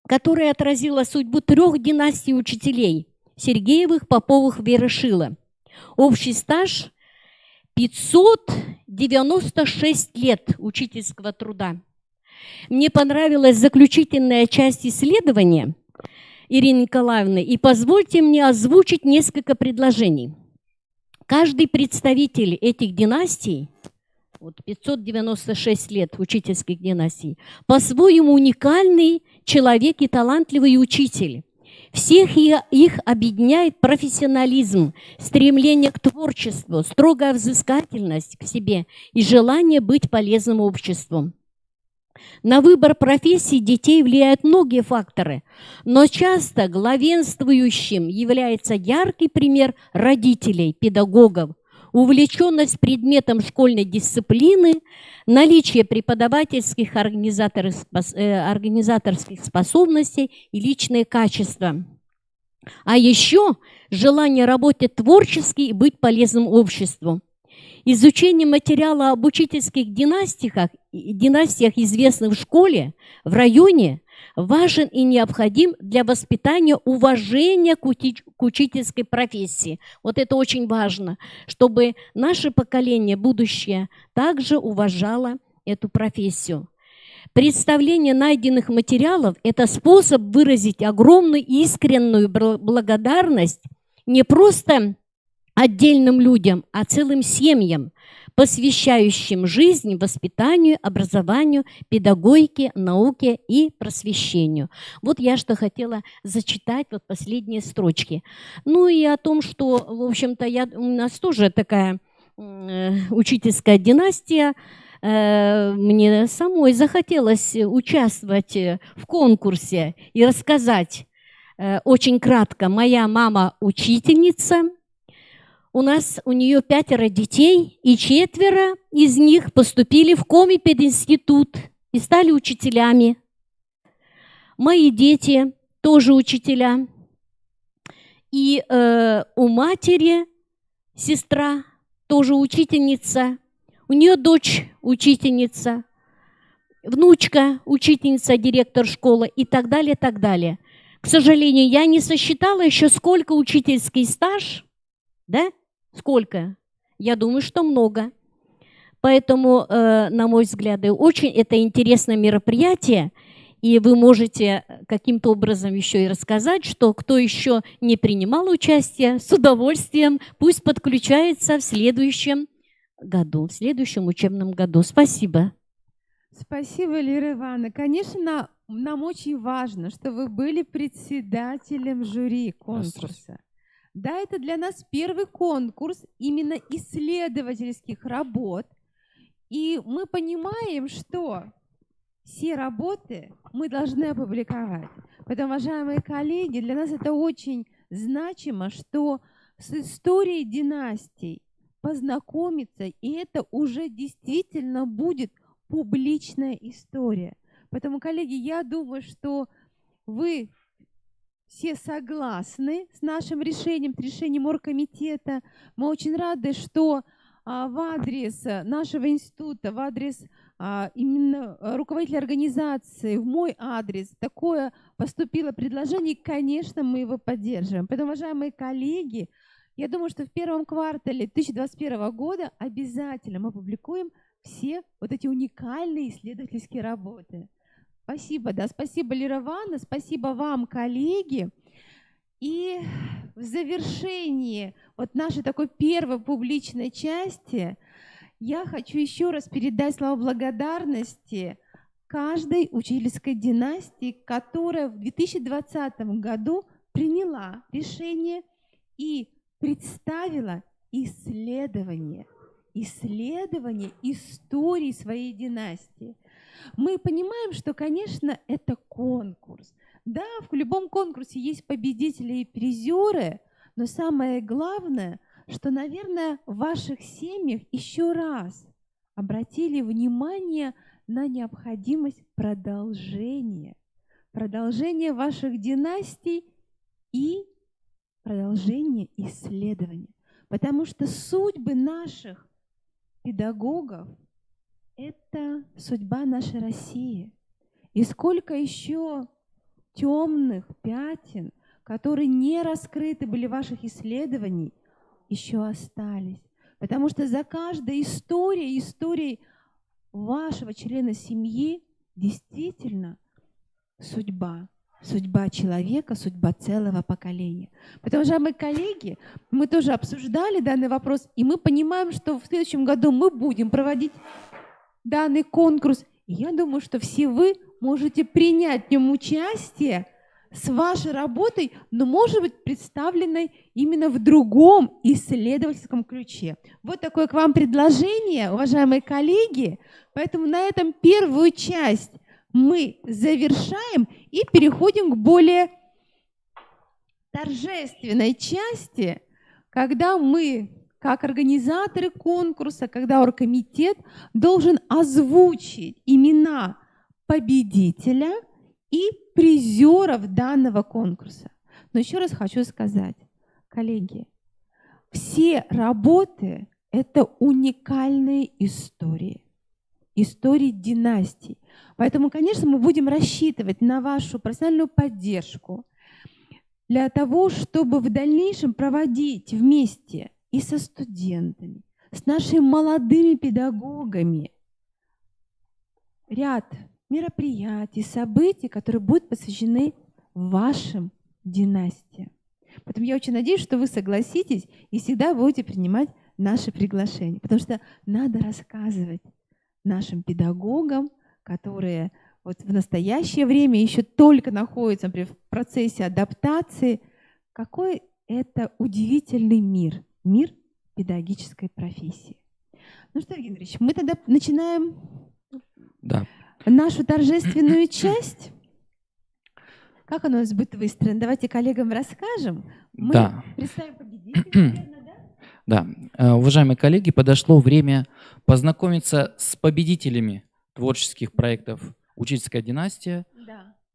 S9: которая отразила судьбу 3 династий учителей – Сергеевых, Поповых, Ворошила. Общий стаж – 500 96 лет учительского труда. Мне понравилась заключительная часть исследования Ирины Николаевны, и позвольте мне озвучить несколько предложений. Каждый представитель этих династий, вот 596 лет учительских династий, по-своему уникальный человек и талантливый учитель. Всех их объединяет профессионализм, стремление к творчеству, строгая взыскательность к себе и желание быть полезным обществу. На выбор профессии детей влияют многие факторы, но часто главенствующим является яркий пример родителей, педагогов, увлеченность предметом школьной дисциплины, наличие преподавательских организаторских способностей и личные качества. А еще желание работать творчески и быть полезным обществу. Изучение материала об учительских династиях, известных в школе, в районе, важен и необходим для воспитания уважения к учительской профессии. Вот это очень важно, чтобы наше поколение, будущее, также уважало эту профессию. Представление найденных материалов – это способ выразить огромную искреннюю благодарность не просто отдельным людям, а целым семьям, посвящающим жизнь воспитанию, образованию, педагогике, науке и просвещению. Вот я что хотела зачитать, вот последние строчки. Ну и о том, что, в общем-то, у нас тоже такая учительская династия. Мне самой захотелось участвовать в конкурсе и рассказать очень кратко. Моя мама учительница. У нее 5 детей, и 4 из них поступили в Коми-пединститут и стали учителями. Мои дети тоже учителя. И у матери сестра тоже учительница. У нее дочь учительница, внучка учительница, директор школы и так далее, так далее. К сожалению, я не сосчитала еще, сколько учительский стаж, да? Сколько? Я думаю, что много. Поэтому, на мой взгляд, очень это интересное мероприятие, и вы можете каким-то образом еще и рассказать, что кто еще не принимал участие, с удовольствием пусть подключается в следующем году, в следующем учебном году. Спасибо.
S2: Спасибо, Лера Ивановна. Конечно, нам очень важно, что вы были председателем жюри конкурса. Да, это для нас первый конкурс именно исследовательских работ. И мы понимаем, что все работы мы должны опубликовать. Поэтому, уважаемые коллеги, для нас это очень значимо, что с историей династий познакомиться, и это уже действительно будет публичная история. Поэтому, коллеги, я думаю, что вы все согласны с нашим решением, с решением оргкомитета. Мы очень рады, что в адрес нашего института, в адрес именно руководителя организации, в мой адрес такое поступило предложение, и, конечно, мы его поддерживаем. Поэтому, уважаемые коллеги, я думаю, что в первом квартале 2021 года обязательно мы опубликуем все вот эти уникальные исследовательские работы. Спасибо, да, спасибо, Лера Ивановна, спасибо вам, коллеги. И в завершении вот нашей такой первой публичной части я хочу еще раз передать слова благодарности каждой учительской династии, которая в 2020 году приняла решение и представила исследование истории своей династии. Мы понимаем, что, конечно, это конкурс. Да, в любом конкурсе есть победители и призеры, но самое главное, что, наверное, в ваших семьях еще раз обратили внимание на необходимость продолжения ваших династий и продолжения исследования. Потому что судьбы наших педагогов – это судьба нашей России. И сколько еще темных пятен, которые не раскрыты были в ваших исследованиях, еще остались. Потому что за каждой историей вашего члена семьи действительно судьба человека, судьба целого поколения. Потому что, уважаемые коллеги, мы тоже обсуждали данный вопрос, и мы понимаем, что в следующем году мы будем проводить данный конкурс. И я думаю, что все вы можете принять в нем участие с вашей работой, но может быть представленной именно в другом исследовательском ключе. Вот такое к вам предложение, уважаемые коллеги. Поэтому на этом первую часть мы завершаем и переходим к более торжественной части, когда мы, как организаторы конкурса, когда оргкомитет должен озвучить имена победителя и призеров данного конкурса. Но еще раз хочу сказать, коллеги, все работы – это уникальные истории династий. Поэтому, конечно, мы будем рассчитывать на вашу профессиональную поддержку для того, чтобы в дальнейшем проводить вместе и со студентами, с нашими молодыми педагогами ряд мероприятий, событий, которые будут посвящены вашим династиям. Поэтому я очень надеюсь, что вы согласитесь и всегда будете принимать наши приглашения, потому что надо рассказывать нашим педагогам, которые вот в настоящее время еще только находятся, например, в процессе адаптации, какой это удивительный мир педагогической профессии. Ну что, Евгений Ильич, мы тогда начинаем нашу торжественную часть. Как она у нас будет выстроена? Давайте коллегам расскажем. Мы представим победителя.
S3: Да, уважаемые коллеги, подошло время познакомиться с победителями творческих проектов «Учительская династия»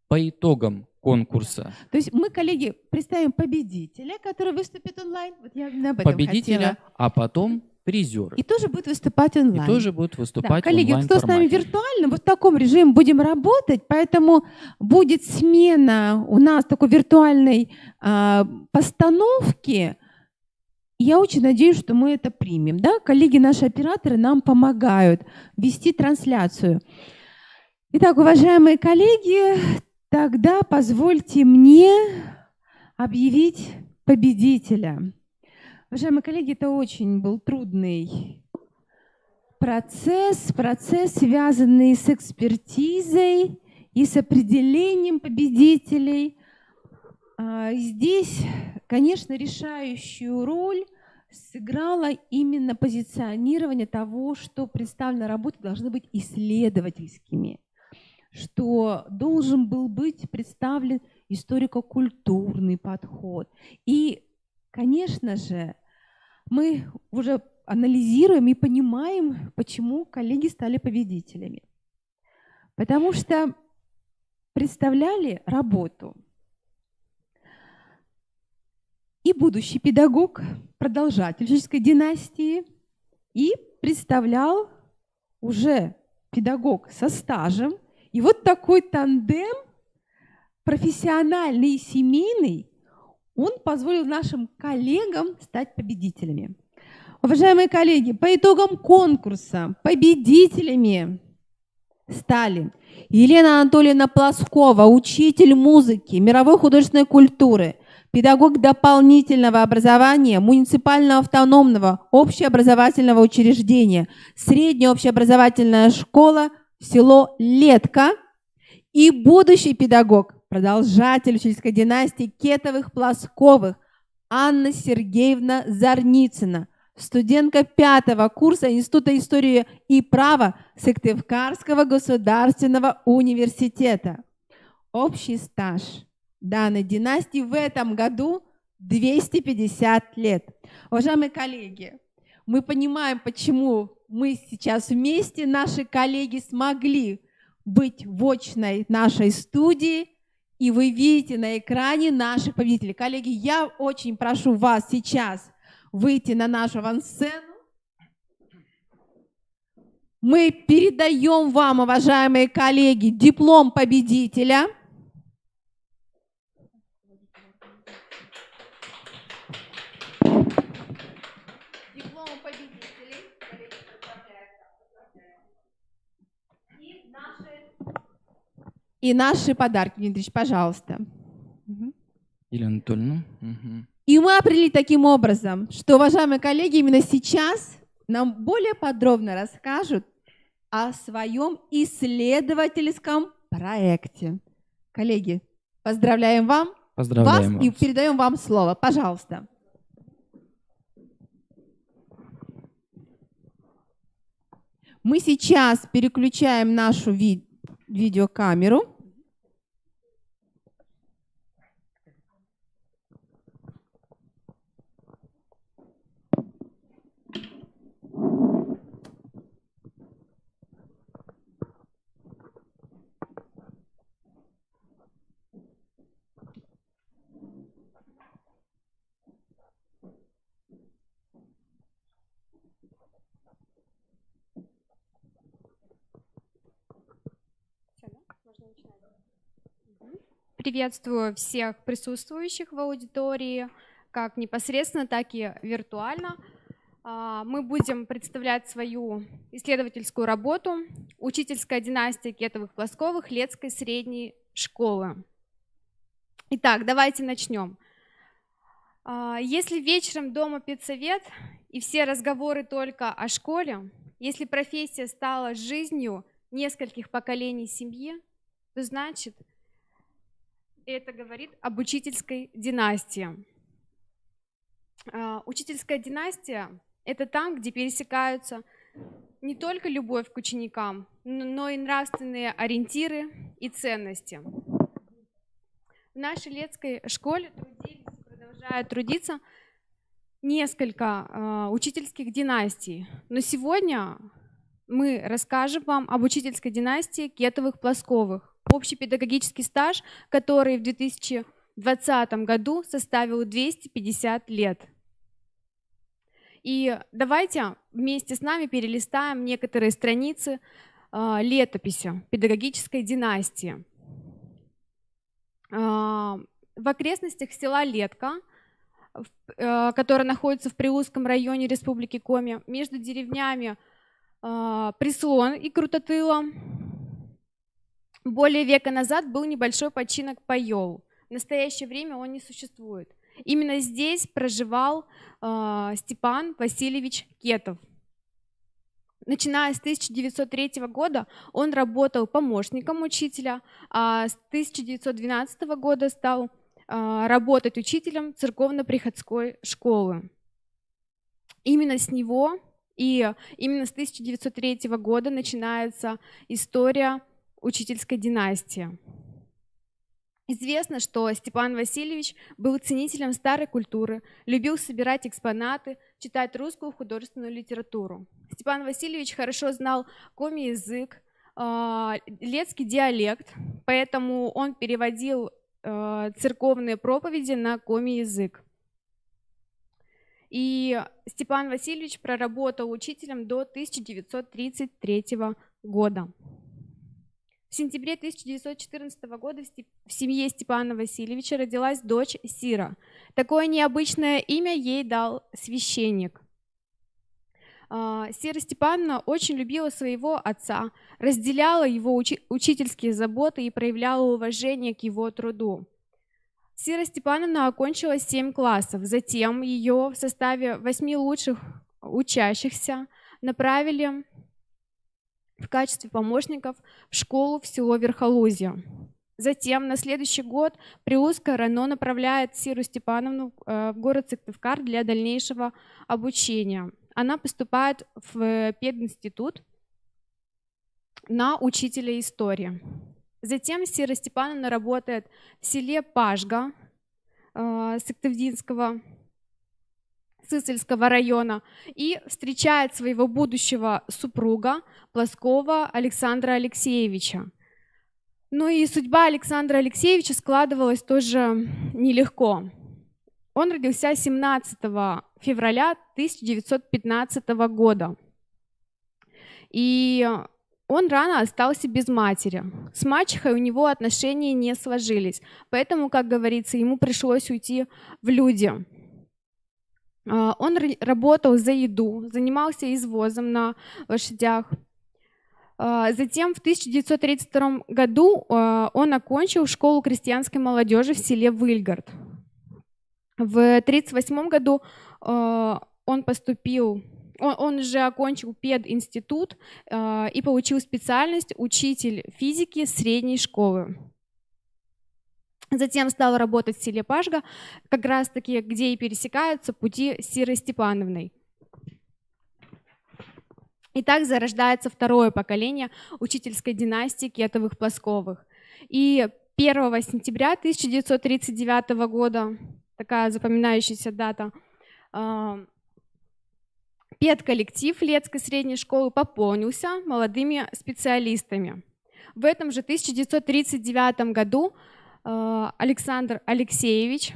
S3: по итогам конкурса.
S2: То есть мы, коллеги, представим победителя, который выступит онлайн. Вот я об этом
S3: победителя, а потом призеры.
S2: И тоже будет выступать онлайн.
S3: И тоже будет выступать
S2: коллеги,
S3: онлайн
S2: кто с нами виртуально, вот в таком режиме будем работать, поэтому будет смена у нас такой виртуальной постановки. Я очень надеюсь, что мы это примем. Да? Коллеги, наши операторы нам помогают вести трансляцию. Итак, уважаемые коллеги, тогда позвольте мне объявить победителя. Уважаемые коллеги, это очень был трудный процесс, связанный с экспертизой и с определением победителей. Здесь, конечно, решающую роль сыграло именно позиционирование того, что представленные работы должны быть исследовательскими, что должен был быть представлен историко-культурный подход. И, конечно же, мы уже анализируем и понимаем, почему коллеги стали победителями. Потому что представляли работу и будущий педагог, продолжатель учительской династии, и представлял уже педагог со стажем. И вот такой тандем, профессиональный и семейный, он позволил нашим коллегам стать победителями. Уважаемые коллеги, по итогам конкурса победителями стали Елена Анатольевна Плоскова, учитель музыки, мировой художественной культуры, педагог дополнительного образования муниципального автономного общеобразовательного учреждения, средняя общеобразовательная школа, село Летка, и будущий педагог, продолжатель учительской династии Кетовых-Плосковых Анна Сергеевна Зарницына, студентка 5-го курса Института истории и права Сыктывкарского государственного университета. Общий стаж данной династии в этом году 250 лет. Уважаемые коллеги, мы понимаем, почему мы сейчас вместе, наши коллеги смогли быть в очной нашей студии, и вы видите на экране наших победителей. Коллеги, я очень прошу вас сейчас выйти на нашу авансцену. Мы передаем вам, уважаемые коллеги, диплом победителя. Диплом победителей. И наши подарки, Дмитрий, пожалуйста.
S3: Елена Анатольевна.
S2: И мы определили таким образом, что, уважаемые коллеги, именно сейчас нам более подробно расскажут о своем исследовательском проекте. Коллеги, поздравляем вас и передаем вам слово. Пожалуйста. Мы сейчас переключаем нашу видеокамеру.
S10: Приветствую всех присутствующих в аудитории, как непосредственно, так и виртуально. Мы будем представлять свою исследовательскую работу «Учительская династия Кетовых-Плосковых Летской средней школы». Итак, давайте начнем. Если вечером дома педсовет и все разговоры только о школе, если профессия стала жизнью нескольких поколений семьи, то значит, это говорит об учительской династии. Учительская династия – это там, где пересекаются не только любовь к ученикам, но и нравственные ориентиры и ценности. В нашей Летской школе трудились и продолжают трудиться несколько учительских династий. Но сегодня мы расскажем вам об учительской династии Кетовых-Плосковых. Общий педагогический стаж, который в 2020 году составил 250 лет. И давайте вместе с нами перелистаем некоторые страницы летописи педагогической династии. В окрестностях села Летка, которое находится в Приузском районе Республики Коми, между деревнями Прислон и Крутотыла, более века назад был небольшой починок Паёл. В настоящее время он не существует. Именно здесь проживал Степан Васильевич Кетов. Начиная с 1903 года он работал помощником учителя, а с 1912 года стал работать учителем церковно-приходской школы. Именно с него и именно с 1903 года начинается история учительской династии. Известно, что Степан Васильевич был ценителем старой культуры, любил собирать экспонаты, читать русскую художественную литературу. Степан Васильевич хорошо знал коми-язык, летский диалект, поэтому он переводил церковные проповеди на коми-язык. И Степан Васильевич проработал учителем до 1933 года. В сентябре 1914 года в семье Степана Васильевича родилась дочь Сира. Такое необычное имя ей дал священник. Сира Степановна очень любила своего отца, разделяла его учительские заботы и проявляла уважение к его труду. Сира Степановна окончила 7 классов, затем ее в составе 8 лучших учащихся направили в качестве помощников в школу в село Верхолузье. Затем на следующий год Приузское РАНО направляет Сиру Степановну в город Сыктывкар для дальнейшего обучения. Она поступает в пединститут на учителя истории. Затем Сира Степановна работает в селе Пажга Сыктывдинского, Сысольского района и встречает своего будущего супруга Плоскова Александра Алексеевича. Ну и судьба Александра Алексеевича складывалась тоже нелегко. Он родился 17 февраля 1915 года. И он рано остался без матери. С мачехой у него отношения не сложились, поэтому, как говорится, ему пришлось уйти в люди. Он работал за еду, занимался извозом на лошадях. Затем в 1932 году он окончил школу крестьянской молодежи в селе Выльгард. В 1938 году он уже окончил пединститут и получил специальность учитель физики средней школы. Затем стал работать в селе Пашга, как раз таки, где и пересекаются пути с Сирой Степановной. И так зарождается второе поколение учительской династии Кетовых-Плосковых. И 1 сентября 1939 года, такая запоминающаяся дата, педколлектив Летской средней школы пополнился молодыми специалистами. В этом же 1939 году Александр Алексеевич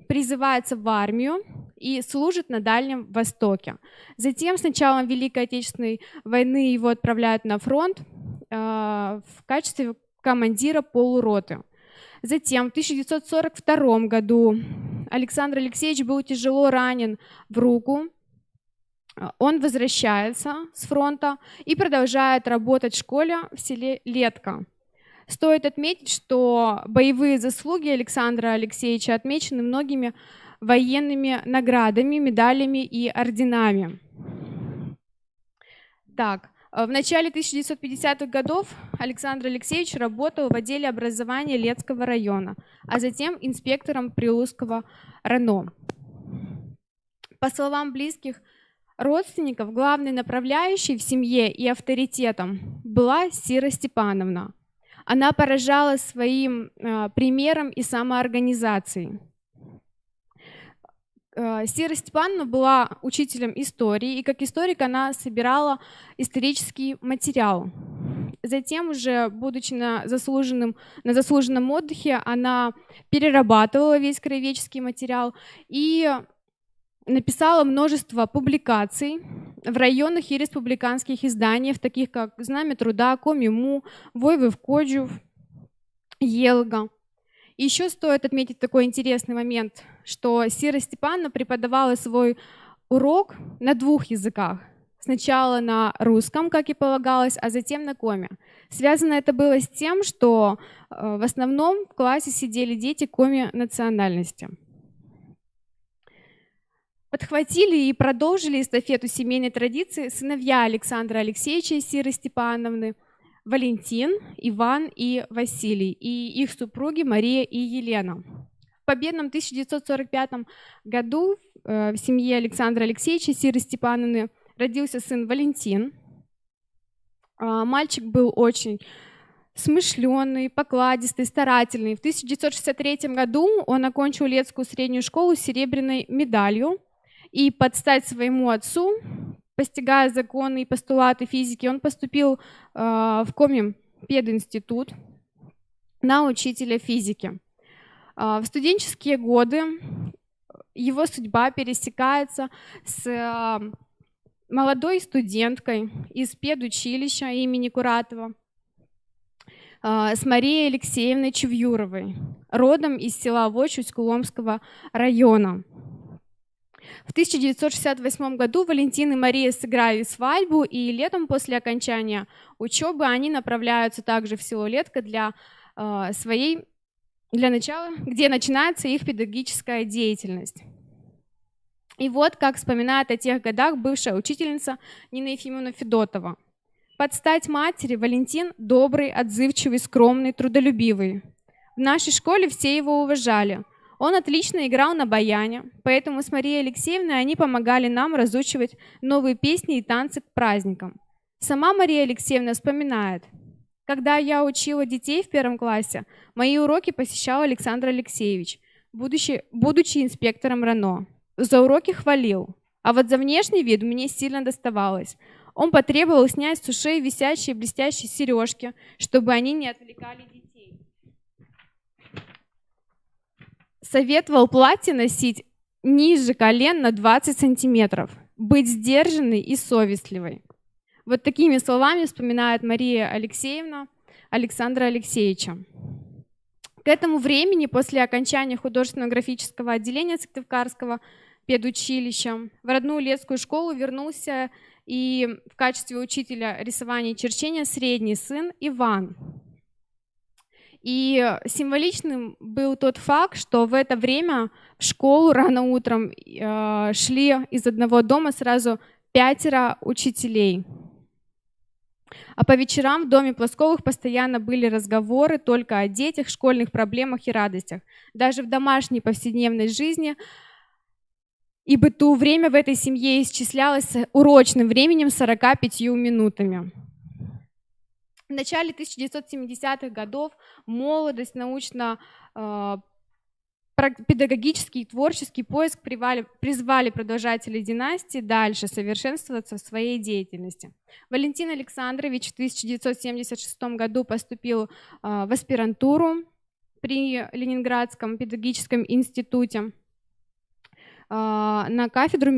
S10: призывается в армию и служит на Дальнем Востоке. Затем с началом Великой Отечественной войны его отправляют на фронт в качестве командира полуроты. Затем в 1942 году Александр Алексеевич был тяжело ранен в руку. Он возвращается с фронта и продолжает работать в школе в селе Летка. Стоит отметить, что боевые заслуги Александра Алексеевича отмечены многими военными наградами, медалями и орденами. Так, в начале 1950-х годов Александр Алексеевич работал в отделе образования Летского района, а затем инспектором Прилузского РАНО. По словам близких родственников, главной направляющей в семье и авторитетом была Сира Степановна. Она поражала своим примером и самоорганизацией. Сира Степановна была учителем истории, и как историк она собирала исторический материал. Затем, уже будучи на заслуженном отдыхе, она перерабатывала весь краеведческий материал и написала множество публикаций в районных и республиканских изданиях, таких как «Знамя труда», «Комиму», «Войвев Коджув», «Елга». Еще стоит отметить такой интересный момент, что Сира Степановна преподавала свой урок на двух языках. Сначала на русском, как и полагалось, а затем на коми. Связано это было с тем, что в основном в классе сидели дети коми-национальности. Подхватили и продолжили эстафету семейной традиции сыновья Александра Алексеевича и Сиры Степановны, Валентин, Иван и Василий, и их супруги Мария и Елена. В победном 1945 году в семье Александра Алексеевича и Сиры Степановны родился сын Валентин. Мальчик был очень смышленый, покладистый, старательный. В 1963 году он окончил Летскую среднюю школу с серебряной медалью, и под стать своему отцу, постигая законы и постулаты физики, он поступил в Коми-пединститут на учителя физики. В студенческие годы его судьба пересекается с молодой студенткой из педучилища имени Куратова, с Марией Алексеевной Чевьюровой, родом из села Вочусь Куломского района. В 1968 году Валентин и Мария сыграли свадьбу, и летом после окончания учебы они направляются также в село Летка для начала, где начинается их педагогическая деятельность. И вот как вспоминает о тех годах бывшая учительница Нина Ефимовна Федотова. Под стать матери Валентин добрый, отзывчивый, скромный, трудолюбивый. В нашей школе все его уважали. Он отлично играл на баяне, поэтому с Марией Алексеевной они помогали нам разучивать новые песни и танцы к праздникам. Сама Мария Алексеевна вспоминает: когда я учила детей в 1 классе, мои уроки посещал Александр Алексеевич, будучи инспектором РАНО. За уроки хвалил, а вот за внешний вид мне сильно доставалось. Он потребовал снять с ушей висящие блестящие сережки, чтобы они не отвлекали детей. Советовал платье носить ниже колен на 20 сантиметров, быть сдержанной и совестливой. Вот такими словами вспоминает Мария Алексеевна Александра Алексеевича. К этому времени, после окончания художественно-графического отделения Сыктывкарского педучилища. В родную Летскую школу вернулся и в качестве учителя рисования и черчения средний сын Иван. И символичным был тот факт, что в это время в школу рано утром шли из одного дома сразу 5 учителей. А по вечерам в доме Плосковых постоянно были разговоры только о детях, школьных проблемах и радостях. Даже в домашней повседневной жизни и быту время в этой семье исчислялось урочным временем 45 минутами. В начале 1970-х годов молодость, научно-педагогический и творческий поиск призвали продолжателей династии дальше совершенствоваться в своей деятельности. Валентин Александрович в 1976 году поступил в аспирантуру при Ленинградском педагогическом институте на кафедру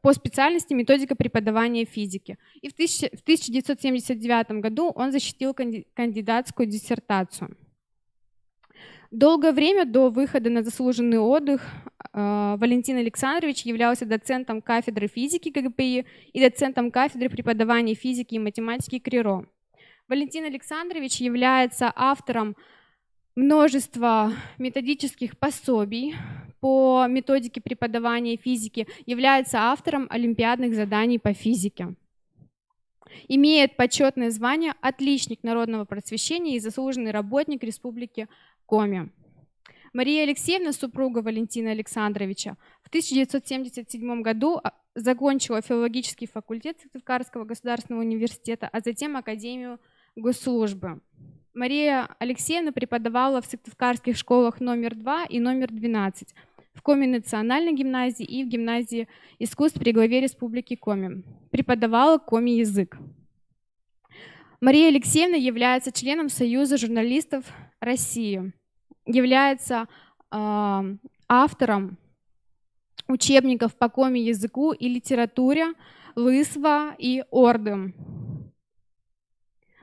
S10: по специальности методика преподавания физики. И в 1979 году он защитил кандидатскую диссертацию. Долгое время до выхода на заслуженный отдых Валентин Александрович являлся доцентом кафедры физики КГПИ и доцентом кафедры преподавания физики и математики КРИРО. Валентин Александрович является автором множества методических пособий по методике преподавания физики, является автором олимпиадных заданий по физике. Имеет почетное звание «Отличник народного просвещения» и заслуженный работник Республики Коми. Мария Алексеевна, супруга Валентина Александровича, в 1977 году закончила филологический факультет Сыктывкарского государственного университета, а затем Академию госслужбы. Мария Алексеевна преподавала в сыктывкарских школах номер 2 и номер 12, в Коми национальной гимназии и в гимназии искусств при главе Республики Коми. Преподавала коми-язык. Мария Алексеевна является членом Союза журналистов России, является автором учебников по коми-языку и литературе Лысва и Орды.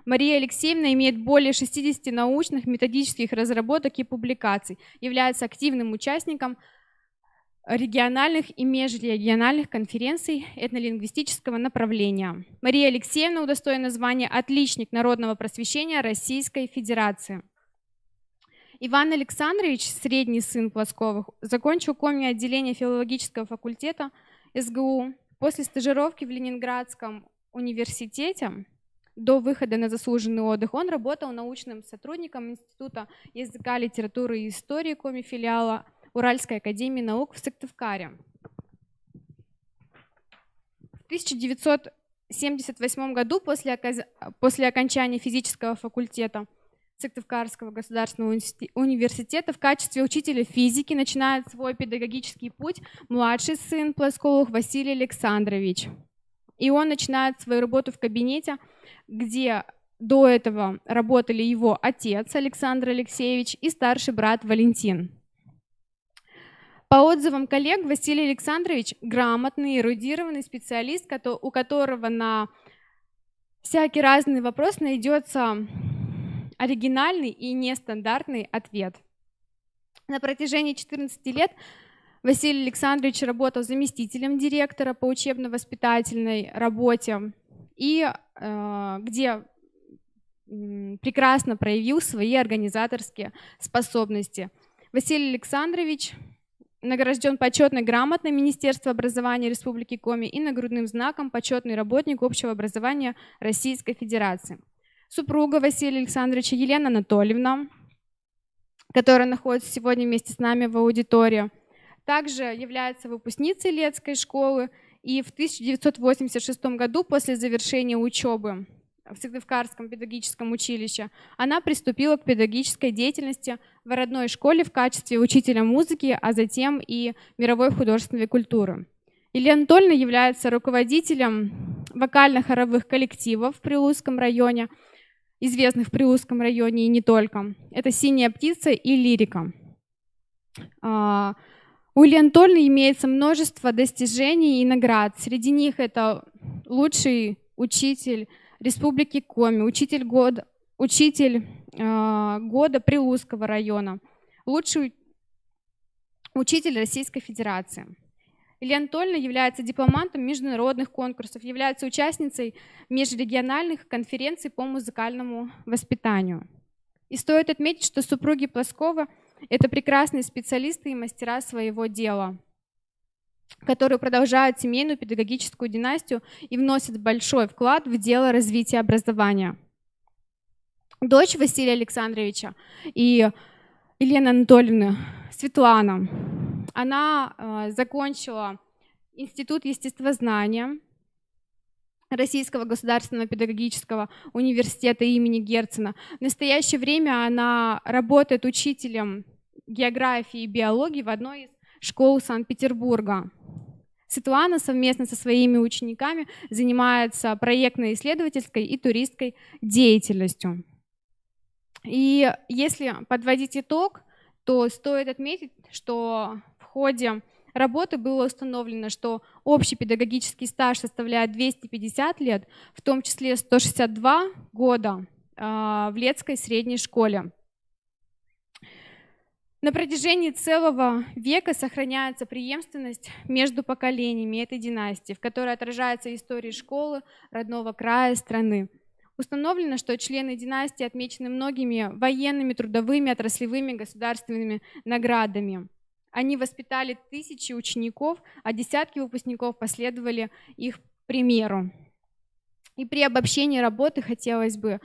S10: Мария Алексеевна имеет более 60 научных, методических разработок и публикаций, является активным участником региональных и межрегиональных конференций этнолингвистического направления. Мария Алексеевна удостоена звания «Отличник народного просвещения Российской Федерации». Иван Александрович, средний сын Плосковых, закончил Коми отделение филологического факультета СГУ. После стажировки в Ленинградском университете до выхода на заслуженный отдых он работал научным сотрудником Института языка, литературы и истории Коми филиала Уральской академии наук в Сыктывкаре. В 1978 году после окончания физического факультета Сыктывкарского государственного университета в качестве учителя физики начинает свой педагогический путь младший сын Плосковых Василий Александрович. И он начинает свою работу в кабинете, где до этого работали его отец Александр Алексеевич и старший брат Валентин. По отзывам коллег, Василий Александрович грамотный, эрудированный специалист, у которого на всякий разный вопрос найдется оригинальный и нестандартный ответ. На протяжении 14 лет Василий Александрович работал заместителем директора по учебно-воспитательной работе, и где прекрасно проявил свои организаторские способности. Василий Александрович награжден почетной грамотой Министерства образования Республики Коми и нагрудным знаком «Почетный работник общего образования Российской Федерации». Супруга Василия Александровича Елена Анатольевна, которая находится сегодня вместе с нами в аудитории, также является выпускницей Летской школы, и в 1986 году после завершения учебы в Сыктывкарском педагогическом училище она приступила к педагогической деятельности в родной школе в качестве учителя музыки, а затем и мировой художественной культуры. Елена Анатольевна является руководителем вокально-хоровых коллективов в Прилузском районе, известных в Прилузском районе и не только. Это «Синяя птица» и «Лирика». У Елены Анатольевны имеется множество достижений и наград. Среди них это лучший учитель Республики Коми, учитель года Прилузского района, лучший учитель Российской Федерации. Илья Анатольевна является дипломантом международных конкурсов, является участницей межрегиональных конференций по музыкальному воспитанию. И стоит отметить, что супруги Плоскова – это прекрасные специалисты и мастера своего дела, которые продолжают семейную педагогическую династию и вносят большой вклад в дело развития образования. Дочь Василия Александровича и Елены Анатольевны, Светлана, она закончила Институт естествознания Российского государственного педагогического университета имени Герцена. В настоящее время она работает учителем географии и биологии в одной из школ Санкт-Петербурга. Светлана совместно со своими учениками занимается проектно-исследовательской и туристской деятельностью. И если подводить итог, то стоит отметить, что в ходе работы было установлено, что общий педагогический стаж составляет 250 лет, в том числе 162 года в Летской средней школе. На протяжении целого века сохраняется преемственность между поколениями этой династии, в которой отражается история школы, родного края, страны. Установлено, что члены династии отмечены многими военными, трудовыми, отраслевыми, государственными наградами. Они воспитали тысячи учеников, а десятки выпускников последовали их примеру. И при обобщении работы хотелось бы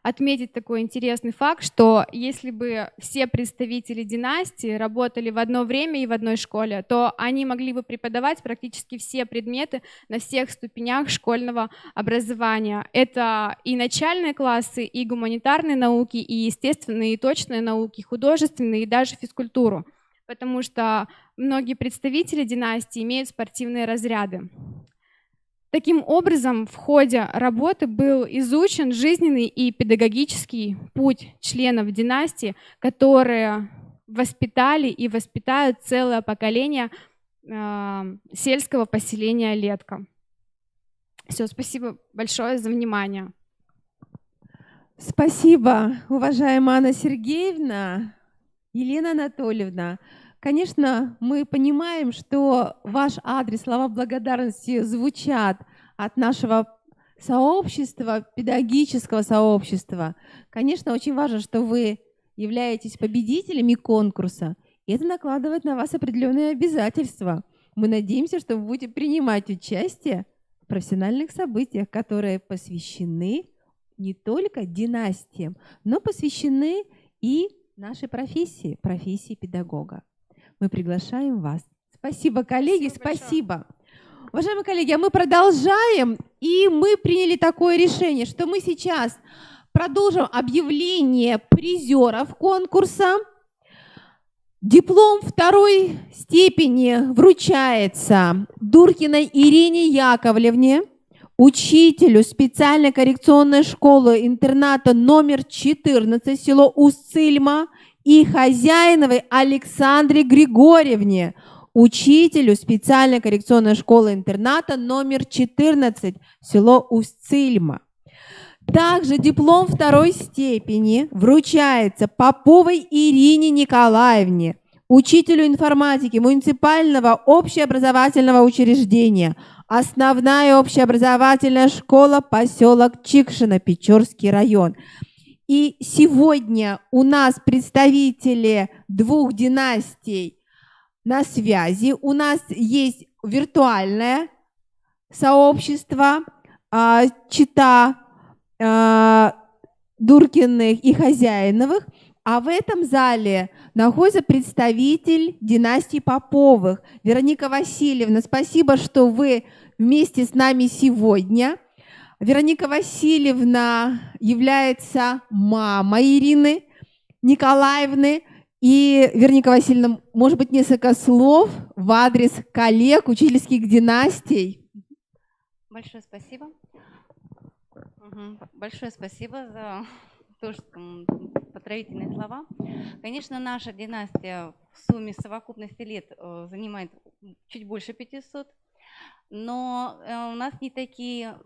S10: отметить такой интересный факт, что если бы все представители династии работали в одно время и в одной школе, то они могли бы преподавать практически все предметы на всех ступенях школьного образования. Это и начальные классы, и гуманитарные науки, и естественные, и точные науки, художественные, и даже физкультуру, потому что многие представители династии имеют спортивные разряды. Таким образом, в ходе работы был изучен жизненный и педагогический путь членов династии, которые воспитали и воспитают целое поколение сельского поселения Летка. Все, спасибо большое за внимание.
S2: Спасибо, уважаемая Анна Сергеевна, Елена Анатольевна. Конечно, мы понимаем, что ваш адрес, слова благодарности звучат от нашего сообщества, педагогического сообщества. Конечно, очень важно, что вы являетесь победителями конкурса, и это накладывает на вас определенные обязательства. Мы надеемся, что вы будете принимать участие в профессиональных событиях, которые посвящены не только династиям, но посвящены и нашей профессии, профессии педагога. Мы приглашаем вас. Спасибо, коллеги, спасибо. Уважаемые коллеги, а мы продолжаем, и мы приняли такое решение, что мы сейчас продолжим объявление призеров конкурса. Диплом второй степени вручается Дуркиной Ирине Яковлевне, учителю специальной коррекционной школы-интерната номер 14, село Усть-Цильма, и Хозяиновой Александре Григорьевне, учителю специальной коррекционной школы-интерната номер 14, село Усть-Цильма. Также диплом второй степени вручается Поповой Ирине Николаевне, учителю информатики муниципального общеобразовательного учреждения, основная общеобразовательная школа, поселок Чикшино, Печорский район. И сегодня у нас представители двух династий на связи. У нас есть виртуальное сообщество чета Дуркиных и Хозяиновых, а в этом зале находится представитель династии Поповых, Вероника Васильевна. Спасибо, что вы вместе с нами сегодня. Вероника Васильевна является мамой Ирины Николаевны. И, Вероника Васильевна, может быть, несколько слов в адрес коллег учительских династий.
S11: Большое спасибо. Большое спасибо за тоже поздравительные слова. Конечно, наша династия в сумме совокупности лет занимает чуть больше 500, но у нас не такие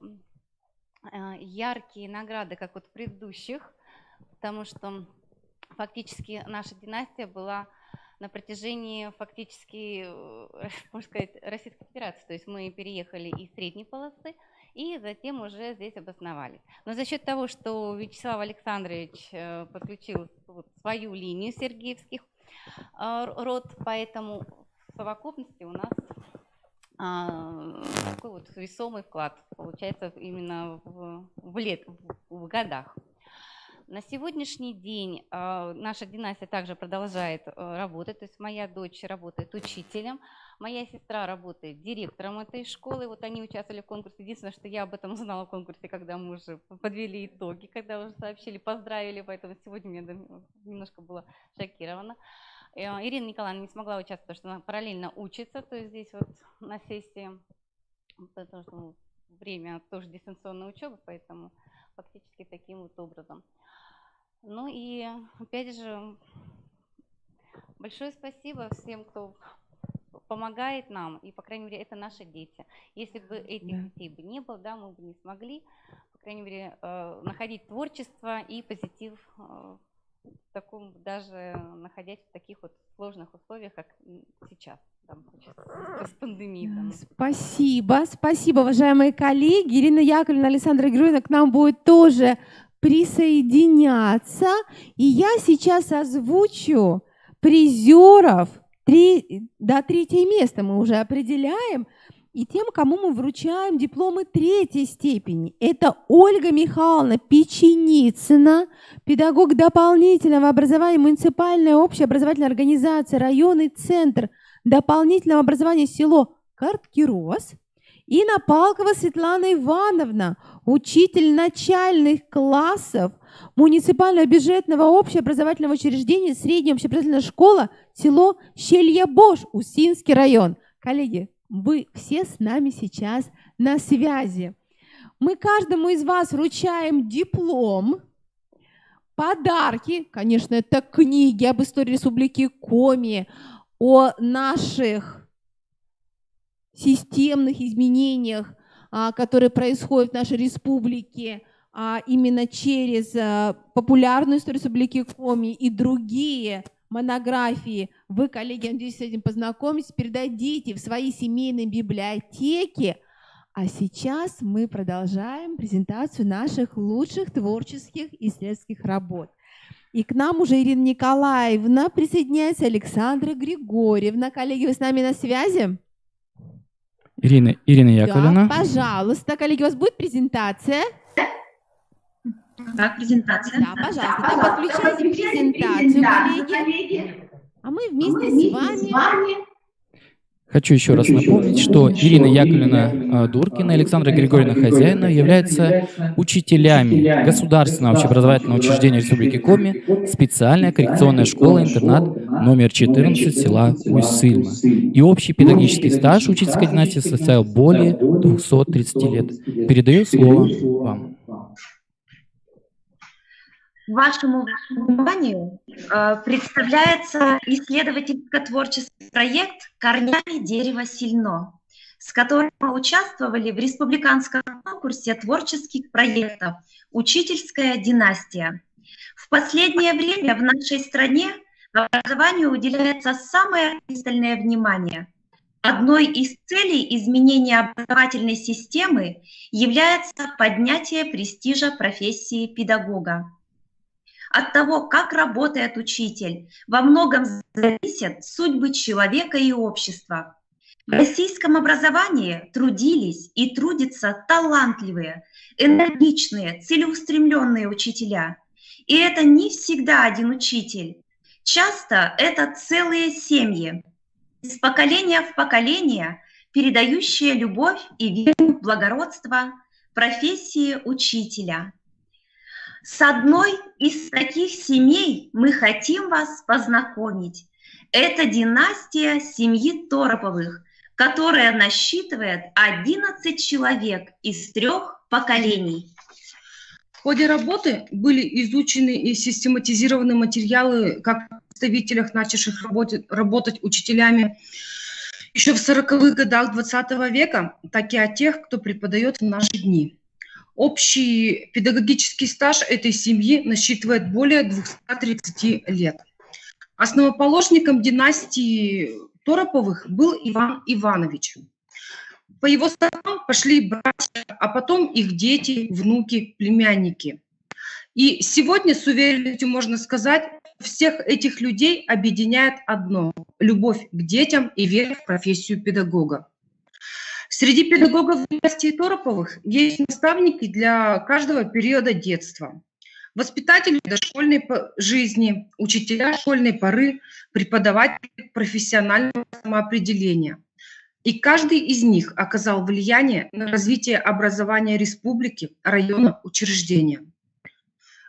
S11: яркие награды, как вот в предыдущих, потому что фактически наша династия была на протяжении фактически, можно сказать, Российской Федерации. То есть мы переехали из средней полосы и затем уже здесь обосновались. Но за счет того, что Вячеслав Александрович подключил свою линию сергеевских род, поэтому в совокупности у нас такой вот весомый вклад получается именно в годах. На сегодняшний день наша династия также продолжает работать, то есть моя дочь работает учителем, моя сестра работает директором этой школы, вот они участвовали в конкурсе. Единственное, что я об этом узнала в конкурсе, когда мы уже подвели итоги, когда уже сообщили, поздравили, поэтому сегодня я немножко была шокирована. Ирина Николаевна не смогла участвовать, потому что она параллельно учится, то есть здесь вот на сессии, потому что время тоже дистанционной учебы, поэтому фактически таким вот образом. Ну и опять же, большое спасибо всем, кто помогает нам, и, по крайней мере, это наши дети. Если бы этих детей бы не было, да, мы бы не смогли, по крайней мере, находить творчество и позитив в таком, даже находясь в таких вот сложных условиях, как сейчас, там, с пандемией. Там.
S2: Спасибо, спасибо, уважаемые коллеги. Ирина Яковлевна, Александра Григорьевна к нам будет тоже присоединяться. И я сейчас озвучу призеров до третье место мы уже определяем. И тем, кому мы вручаем дипломы третьей степени. Это Ольга Михайловна Печеницына, педагог дополнительного образования, муниципальная общеобразовательная организация, районный центр дополнительного образования село Карткироз. И Напалкова Светлана Ивановна, учитель начальных классов муниципального бюджетного общеобразовательного учреждения, средняя общеобразовательная школа, село Щелья-Бош, Усинский район. Коллеги, вы все с нами сейчас на связи. Мы каждому из вас вручаем диплом, подарки, конечно, это книги об истории Республики Коми, о наших системных изменениях, которые происходят в нашей республике, именно через популярную историю Республики Коми и другие монографии. Вы, коллеги, надеюсь, с этим познакомитесь, передадите в свои семейные библиотеки. А сейчас мы продолжаем презентацию наших лучших творческих исследовательских работ. И к нам уже Ирина Николаевна присоединяется, Александра Григорьевна. Коллеги, вы с нами на связи?
S3: Ирина Яковлевна.
S2: Да, пожалуйста. Коллеги, у вас будет презентация?
S5: Да, презентация.
S2: Да, пожалуйста. Подключайте презентацию, коллеги. А мы вместе с вами...
S3: Хочу еще раз напомнить, что Ирина Яковлевна Дуркина и Александра Григорьевна Хозяина являются учителями Государственного общеобразовательного учреждения Республики Коми, специальная коррекционная школа-интернат номер 14 села Усть-Сыльма. И общий педагогический стаж учительской династии составил более 230 лет. Передаю слово вам.
S5: Вашему вниманию представляется исследовательско-творческий проект «Корнями дерева сильно», с которым мы участвовали в республиканском конкурсе творческих проектов «Учительская династия». В последнее время в нашей стране образованию уделяется самое пристальное внимание. Одной из целей изменения образовательной системы является поднятие престижа профессии педагога. От того, как работает учитель, во многом зависят судьбы человека и общества. В российском образовании трудились и трудятся талантливые, энергичные, целеустремленные учителя. И это не всегда один учитель. Часто это целые семьи, из поколения в поколение, передающие любовь и веру в благородство профессии учителя. С одной из таких семей мы хотим вас познакомить. Это династия семьи Тороповых, которая насчитывает 11 человек из 3 поколений.
S12: В ходе работы были изучены и систематизированы материалы как о представителях, начавших работать учителями еще в 40-х годах 20 века, так и о тех, кто преподает в наши дни. Общий педагогический стаж этой семьи насчитывает более 230 лет. Основоположником династии Тороповых был Иван Иванович. По его стопам пошли братья, а потом их дети, внуки, племянники. И сегодня с уверенностью можно сказать, всех этих людей объединяет одно – любовь к детям и вера в профессию педагога. Среди педагогов династии Тороповых есть наставники для каждого периода детства. Воспитатели дошкольной жизни, учителя школьной поры, преподаватели профессионального самоопределения. И каждый из них оказал влияние на развитие образования республики, района, учреждения.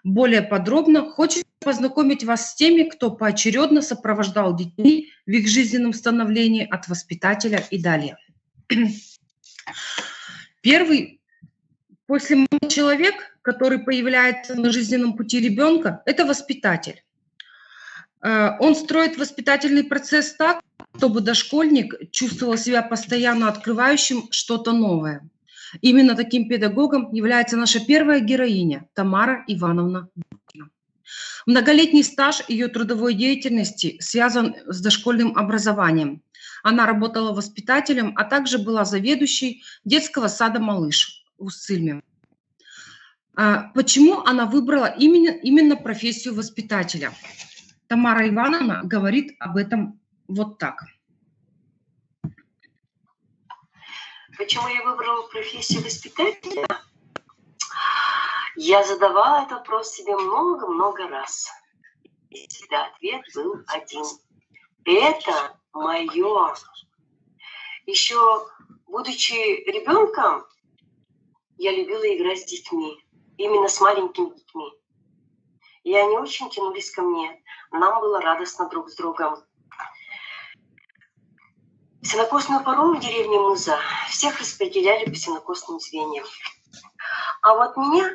S12: Более подробно хочется познакомить вас с теми, кто поочередно сопровождал детей в их жизненном становлении от воспитателя и далее. Первый после молодого человек, который появляется на жизненном пути ребенка, это воспитатель. Он строит воспитательный процесс так, чтобы дошкольник чувствовал себя постоянно открывающим что-то новое. Именно таким педагогом является наша первая героиня Тамара Ивановна Буркина. Многолетний стаж ее трудовой деятельности связан с дошкольным образованием. Она работала воспитателем, а также была заведующей детского сада «Малыш» в Уссыльме. Почему она выбрала именно профессию воспитателя? Тамара Ивановна говорит об этом вот так.
S13: Почему я выбрала профессию воспитателя? Я задавала этот вопрос себе много-много раз. И всегда ответ был один. Это мое. Еще будучи ребенком, я любила играть с детьми. Именно с маленькими детьми. И они очень тянулись ко мне. Нам было радостно друг с другом. В сенокосную пору в деревне Муза всех распределяли по сенокосным звеньям. А вот меня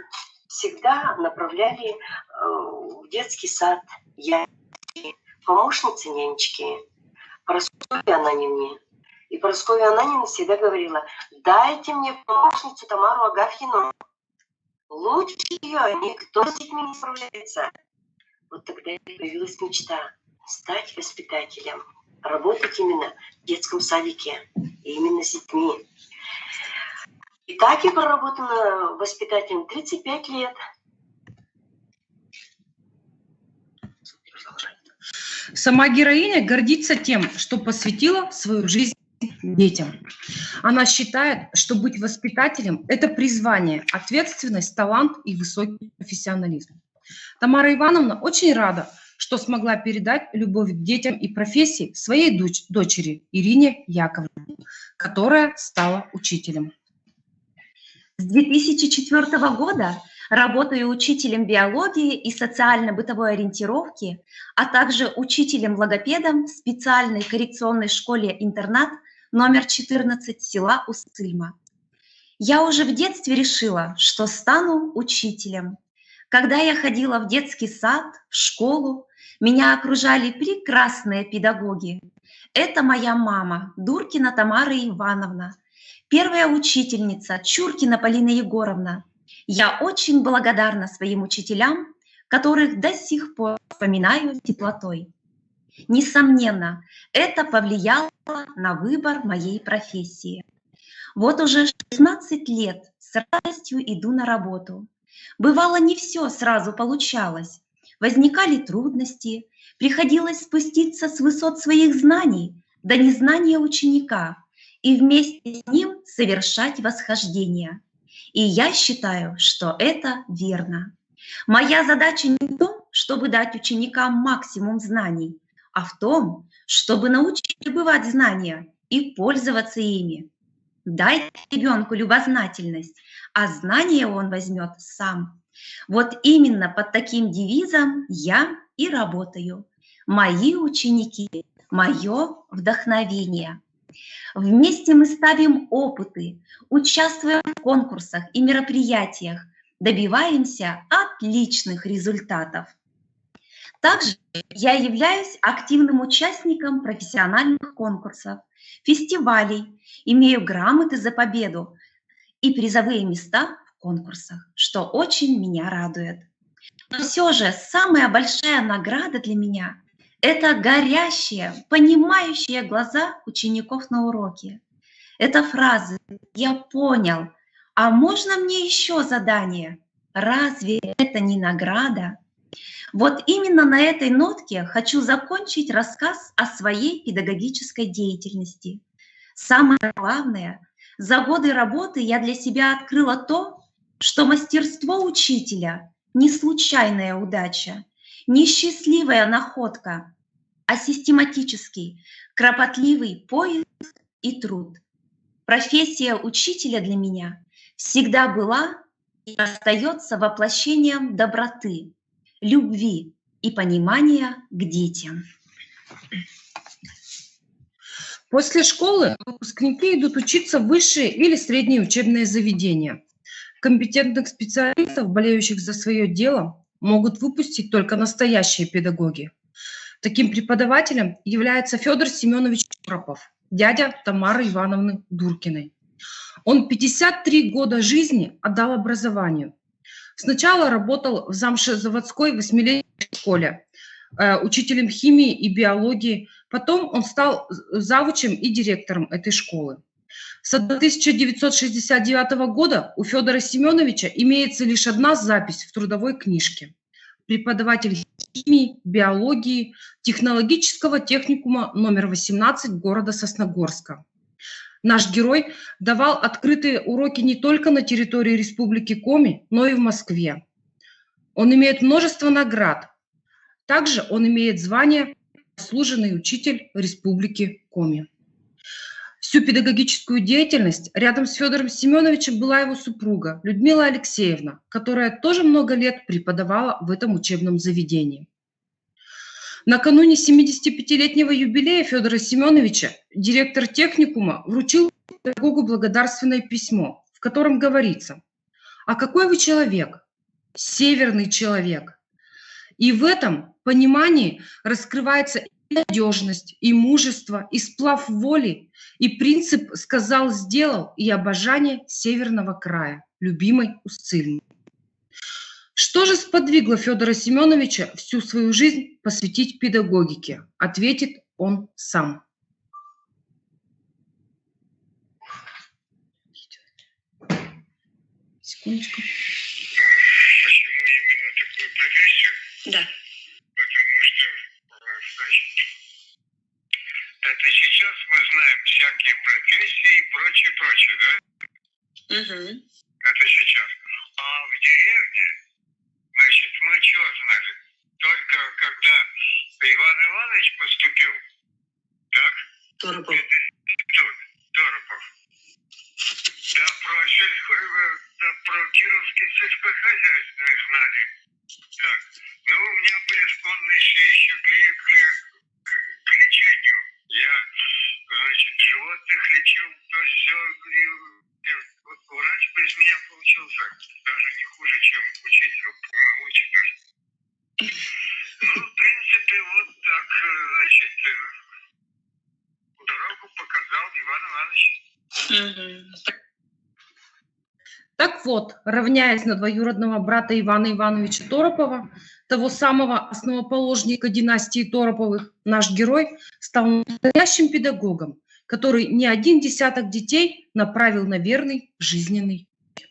S13: всегда направляли в детский сад, помощницы нянечки, Парасковья Ананьевне. И Парасковья Ананьевна всегда говорила: дайте мне помощницу Тамару Агафьину. Лучше ее никто с детьми не справляется. Вот тогда и появилась мечта стать воспитателем, работать именно в детском садике, и именно с детьми. И так я проработала воспитателем 35 лет.
S12: Сама героиня гордится тем, что посвятила свою жизнь детям. Она считает, что быть воспитателем – это призвание, ответственность, талант и высокий профессионализм. Тамара Ивановна очень рада, что смогла передать любовь к детям и профессии своей дочери Ирине Яковлевне, которая стала учителем.
S5: С 2004 года работаю учителем биологии и социально-бытовой ориентировки, а также учителем-логопедом в специальной коррекционной школе-интернат номер 14 села Уссыльма. Я уже в детстве решила, что стану учителем. Когда я ходила в детский сад, в школу, меня окружали прекрасные педагоги. Это моя мама, Дуркина Тамара Ивановна, первая учительница Чуркина Полина Егоровна. Я очень благодарна своим учителям, которых до сих пор вспоминаю теплотой. Несомненно, это повлияло на выбор моей профессии. Вот уже 16 лет с радостью иду на работу. Бывало, не все сразу получалось. Возникали трудности, приходилось спуститься с высот своих знаний до незнания ученика и вместе с ним совершать восхождение. И я считаю, что это верно. Моя задача не в том, чтобы дать ученикам максимум знаний, а в том, чтобы научить добывать знания и пользоваться ими. Дайте ребенку любознательность, а знания он возьмет сам. Вот именно под таким девизом я и работаю. Мои ученики, мое вдохновение. Вместе мы ставим опыты, участвуем в конкурсах и мероприятиях, добиваемся отличных результатов. Также я являюсь активным участником профессиональных конкурсов, фестивалей, имею грамоты за победу и призовые места в конкурсах, что очень меня радует. Но все же самая большая награда для меня Это горящие, понимающие глаза учеников на уроке. Это фразы «Я понял», «А можно мне еще задание?» Разве это не награда? Вот именно на этой нотке хочу закончить рассказ о своей педагогической деятельности. Самое главное, за годы работы я для себя открыла то, что мастерство учителя не случайная удача, не счастливая находка, а систематический, кропотливый поиск и труд. Профессия учителя для меня всегда была и остается воплощением доброты, любви и понимания к детям.
S12: После школы выпускники идут учиться в высшие или средние учебные заведения. Компетентных специалистов, болеющих за свое дело, могут выпустить только настоящие педагоги. Таким преподавателем является Федор Семенович Торопов, дядя Тамары Ивановны Дуркиной. Он 53 года жизни отдал образованию. Сначала работал в Замшезаводской 8-летней школе, учителем химии и биологии. Потом он стал завучем и директором этой школы. С 1969 года у Федора Семеновича имеется лишь одна запись в трудовой книжке. Преподаватель химии, биологии, технологического техникума номер 18 города Сосногорска. Наш герой давал открытые уроки не только на территории Республики Коми, но и в Москве. Он имеет множество наград. Также он имеет звание «Заслуженный учитель Республики Коми». Всю педагогическую деятельность рядом с Федором Семеновичем была его супруга Людмила Алексеевна, которая тоже много лет преподавала в этом учебном заведении. Накануне 75-летнего юбилея Федора Семеновича директор техникума вручил педагогу благодарственное письмо, в котором говорится: «А какой вы человек? Северный человек». И в этом понимании раскрывается и надежность, и мужество, и сплав воли, и принцип «сказал, сделал», и обожание северного края, любимой Усцильны. Что же сподвигло Федора Семеновича всю свою жизнь посвятить педагогике? Ответит он сам. Секундочку.
S14: Почему именно такую профессию?
S5: Да.
S14: Потому что, значит, это сейчас мы знаем всякие профессии и прочее, да?
S5: Угу.
S14: Это сейчас. А в деревне, значит, мы что знали? Только когда Иван Иванович поступил, так?
S5: Торопов.
S14: Торопов. Да, про Кировский сельскохозяйственный знали. Так. Ну, у меня были склонности еще к лечению. Я, значит, животных лечил, то все. Вот врач бы из меня получился даже не хуже, чем учитель, по-моему, лучше даже. Ну, в принципе, вот так, значит, дорогу показал Иван Иванович.
S12: Так вот, равняясь на двоюродного брата Ивана Ивановича Торопова, того самого основоположника династии Тороповых, наш герой стал настоящим педагогом, который не один десяток детей направил на верный жизненный путь.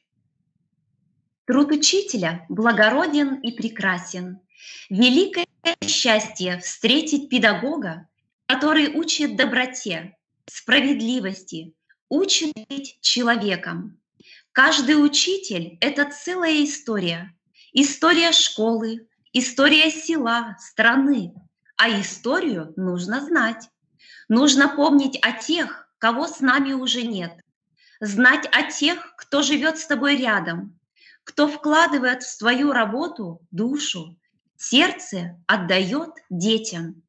S5: Труд учителя благороден и прекрасен. Великое счастье встретить педагога, который учит доброте, справедливости, учит быть человеком. Каждый учитель – это целая история. История школы, история села, страны. А историю нужно знать. Нужно помнить о тех, кого с нами уже нет. Знать о тех, кто живет с тобой рядом, кто вкладывает в свою работу душу, сердце отдает детям.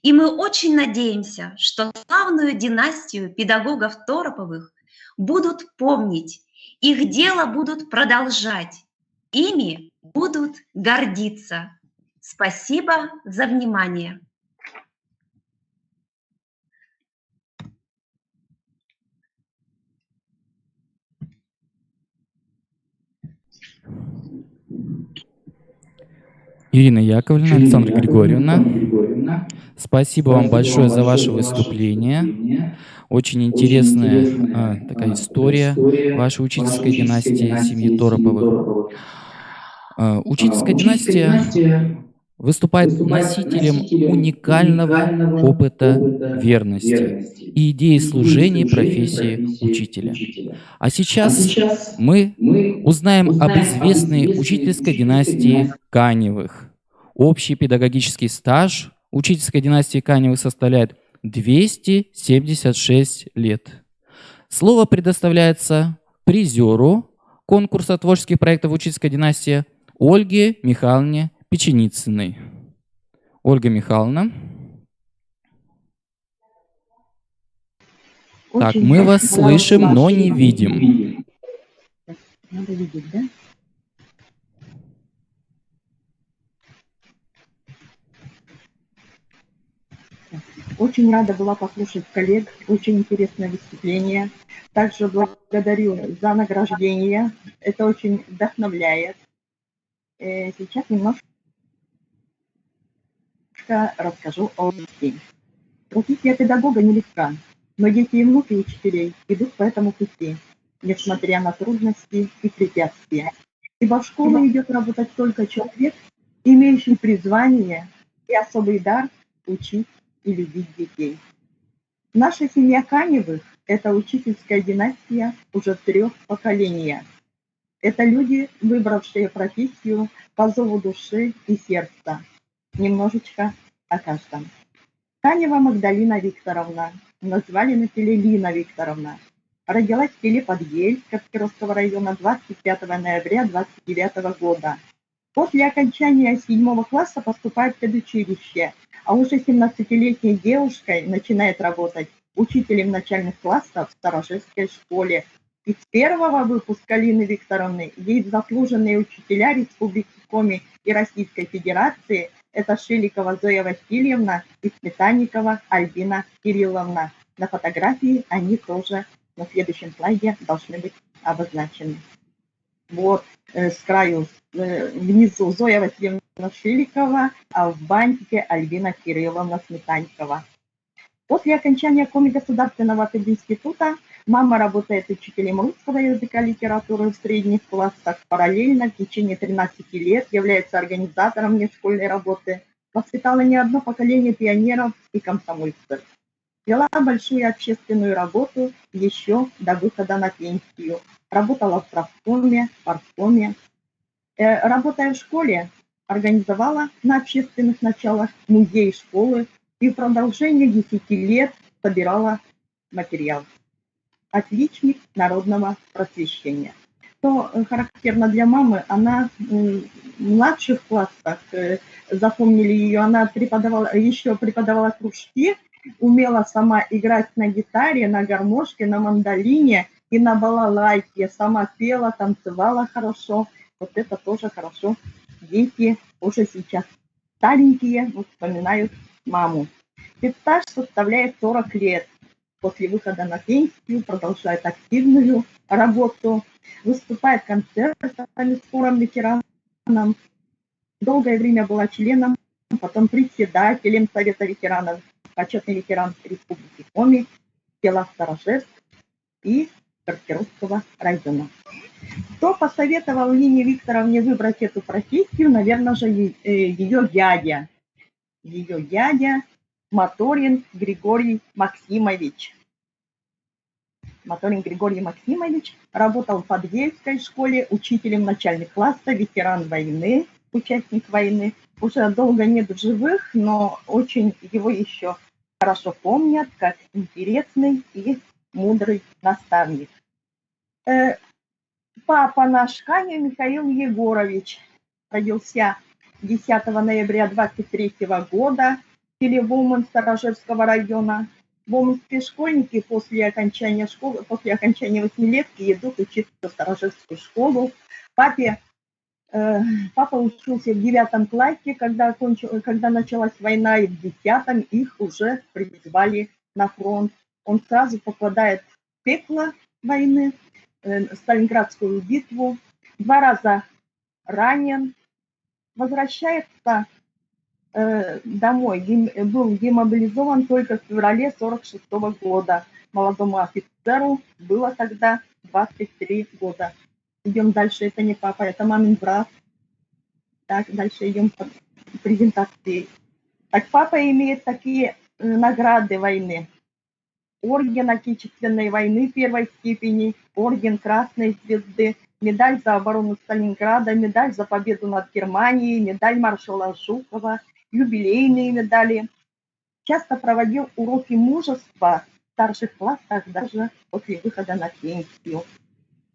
S5: И мы очень надеемся, что славную династию педагогов Тороповых будут помнить, их дело будут продолжать, ими будут гордиться. Спасибо за внимание.
S3: Ирина Яковлевна, Александра Григорьевна. Спасибо вам большое за ваше выступление. Очень интересная такая история вашей учительской династии семьи Тороповых. Учительская династия выступает носителем уникального опыта верности и идеи служения профессии учителя. А сейчас мы узнаем об известной учительской династии Каневых. Общий педагогический стаж учительской династии Каневых составляет 276 лет. Слово предоставляется призеру конкурса творческих проектов учительской династии Ольге Михайловне Печеницыной. Ольга Михайловна. Так, мы вас слышим, но не видим.
S7: Надо видеть, да? Очень рада была послушать коллег, очень интересное выступление. Также благодарю за награждение, это очень вдохновляет. Сейчас немножко расскажу о детей. Профессия педагога нелегка, но дети и внуки учителей идут по этому пути, несмотря на трудности и препятствия. Ибо в школу идет работать только человек, имеющий призвание и особый дар учить и любить детей. Наша семья Каневых – это учительская династия уже 3 поколения. Это люди, выбравшие профессию по зову души и сердца. Немножечко о каждом. Канева Магдалина Викторовна, назвали на селе Лина Викторовна. Родилась в селе Подъельска Кировского района 25 ноября 1929 года. После окончания 7 класса поступает в педучилище, а уже 17-летней девушкой начинает работать учителем начальных классов в Старожевской школе. Из первого выпуска Лины Викторовны есть заслуженные учителя Республики Коми и Российской Федерации. Это Шеликова Зоя Васильевна и Сметанникова Альбина Кирилловна. На фотографии они тоже на следующем слайде должны быть обозначены. Вот с краю внизу Зоя Васильевна Шеликова, а в бантике Альбина Кирилловна Сметанникова. После окончания Коми государственного пединститута мама работает учителем русского языка и литературы в средних классах. Параллельно в течение 13 лет является организатором внешкольной работы. Воспитала не одно поколение пионеров и комсомольцев. Вела большую общественную работу еще до выхода на пенсию. Работала в правкоме, парткоме. Работая в школе, организовала на общественных началах музей школы и в продолжении 10 лет собирала материал. Отличник народного просвещения. Что характерно для мамы, она в младших классах, запомнили ее, она преподавала кружки, умела сама играть на гитаре, на гармошке, на мандолине и на балалайке, сама пела, танцевала хорошо. Вот это тоже хорошо. Дети уже сейчас старенькие вспоминают маму. Стаж составляет 40 лет. После выхода на пенсию продолжает активную работу, выступает концертами с хором ветеранов. Долгое время была членом, потом председателем Совета ветеранов, почетный ветеран Республики Коми, села Старожевск и Кировского района. Кто посоветовал Лине Викторовне выбрать эту профессию? Наверное же, ее дядя. Ее дядя Моторин Григорий Максимович. Моторин Григорий Максимович работал в Подвельской школе учителем начальных классов, ветеран войны, участник войны. Уже долго нет в живых, но очень его еще хорошо помнят, как интересный и мудрый наставник. Папа наш Канев Михаил Егорович родился 10 ноября 23 года в селе Воман Старожевского района. Воманские школьники после окончания 8-летки идут учиться в Старожевскую школу. Папа учился в 9 классе, когда началась война, и в 10 их уже призвали на фронт. Он сразу попадает в пекло войны, Сталинградскую битву, 2 раза ранен, возвращается домой, был демобилизован только в феврале 1946 года. Молодому офицеру было тогда 23 года. Идем дальше, это не папа, это мамин брат. Так, дальше идем по презентации. Так, папа имеет такие награды войны. Орден Отечественной войны первой степени, орден Красной Звезды, медаль за оборону Сталинграда, медаль за победу над Германией, медаль маршала Жукова, юбилейные медали. Часто проводил уроки мужества в старших классах даже после выхода на пенсию.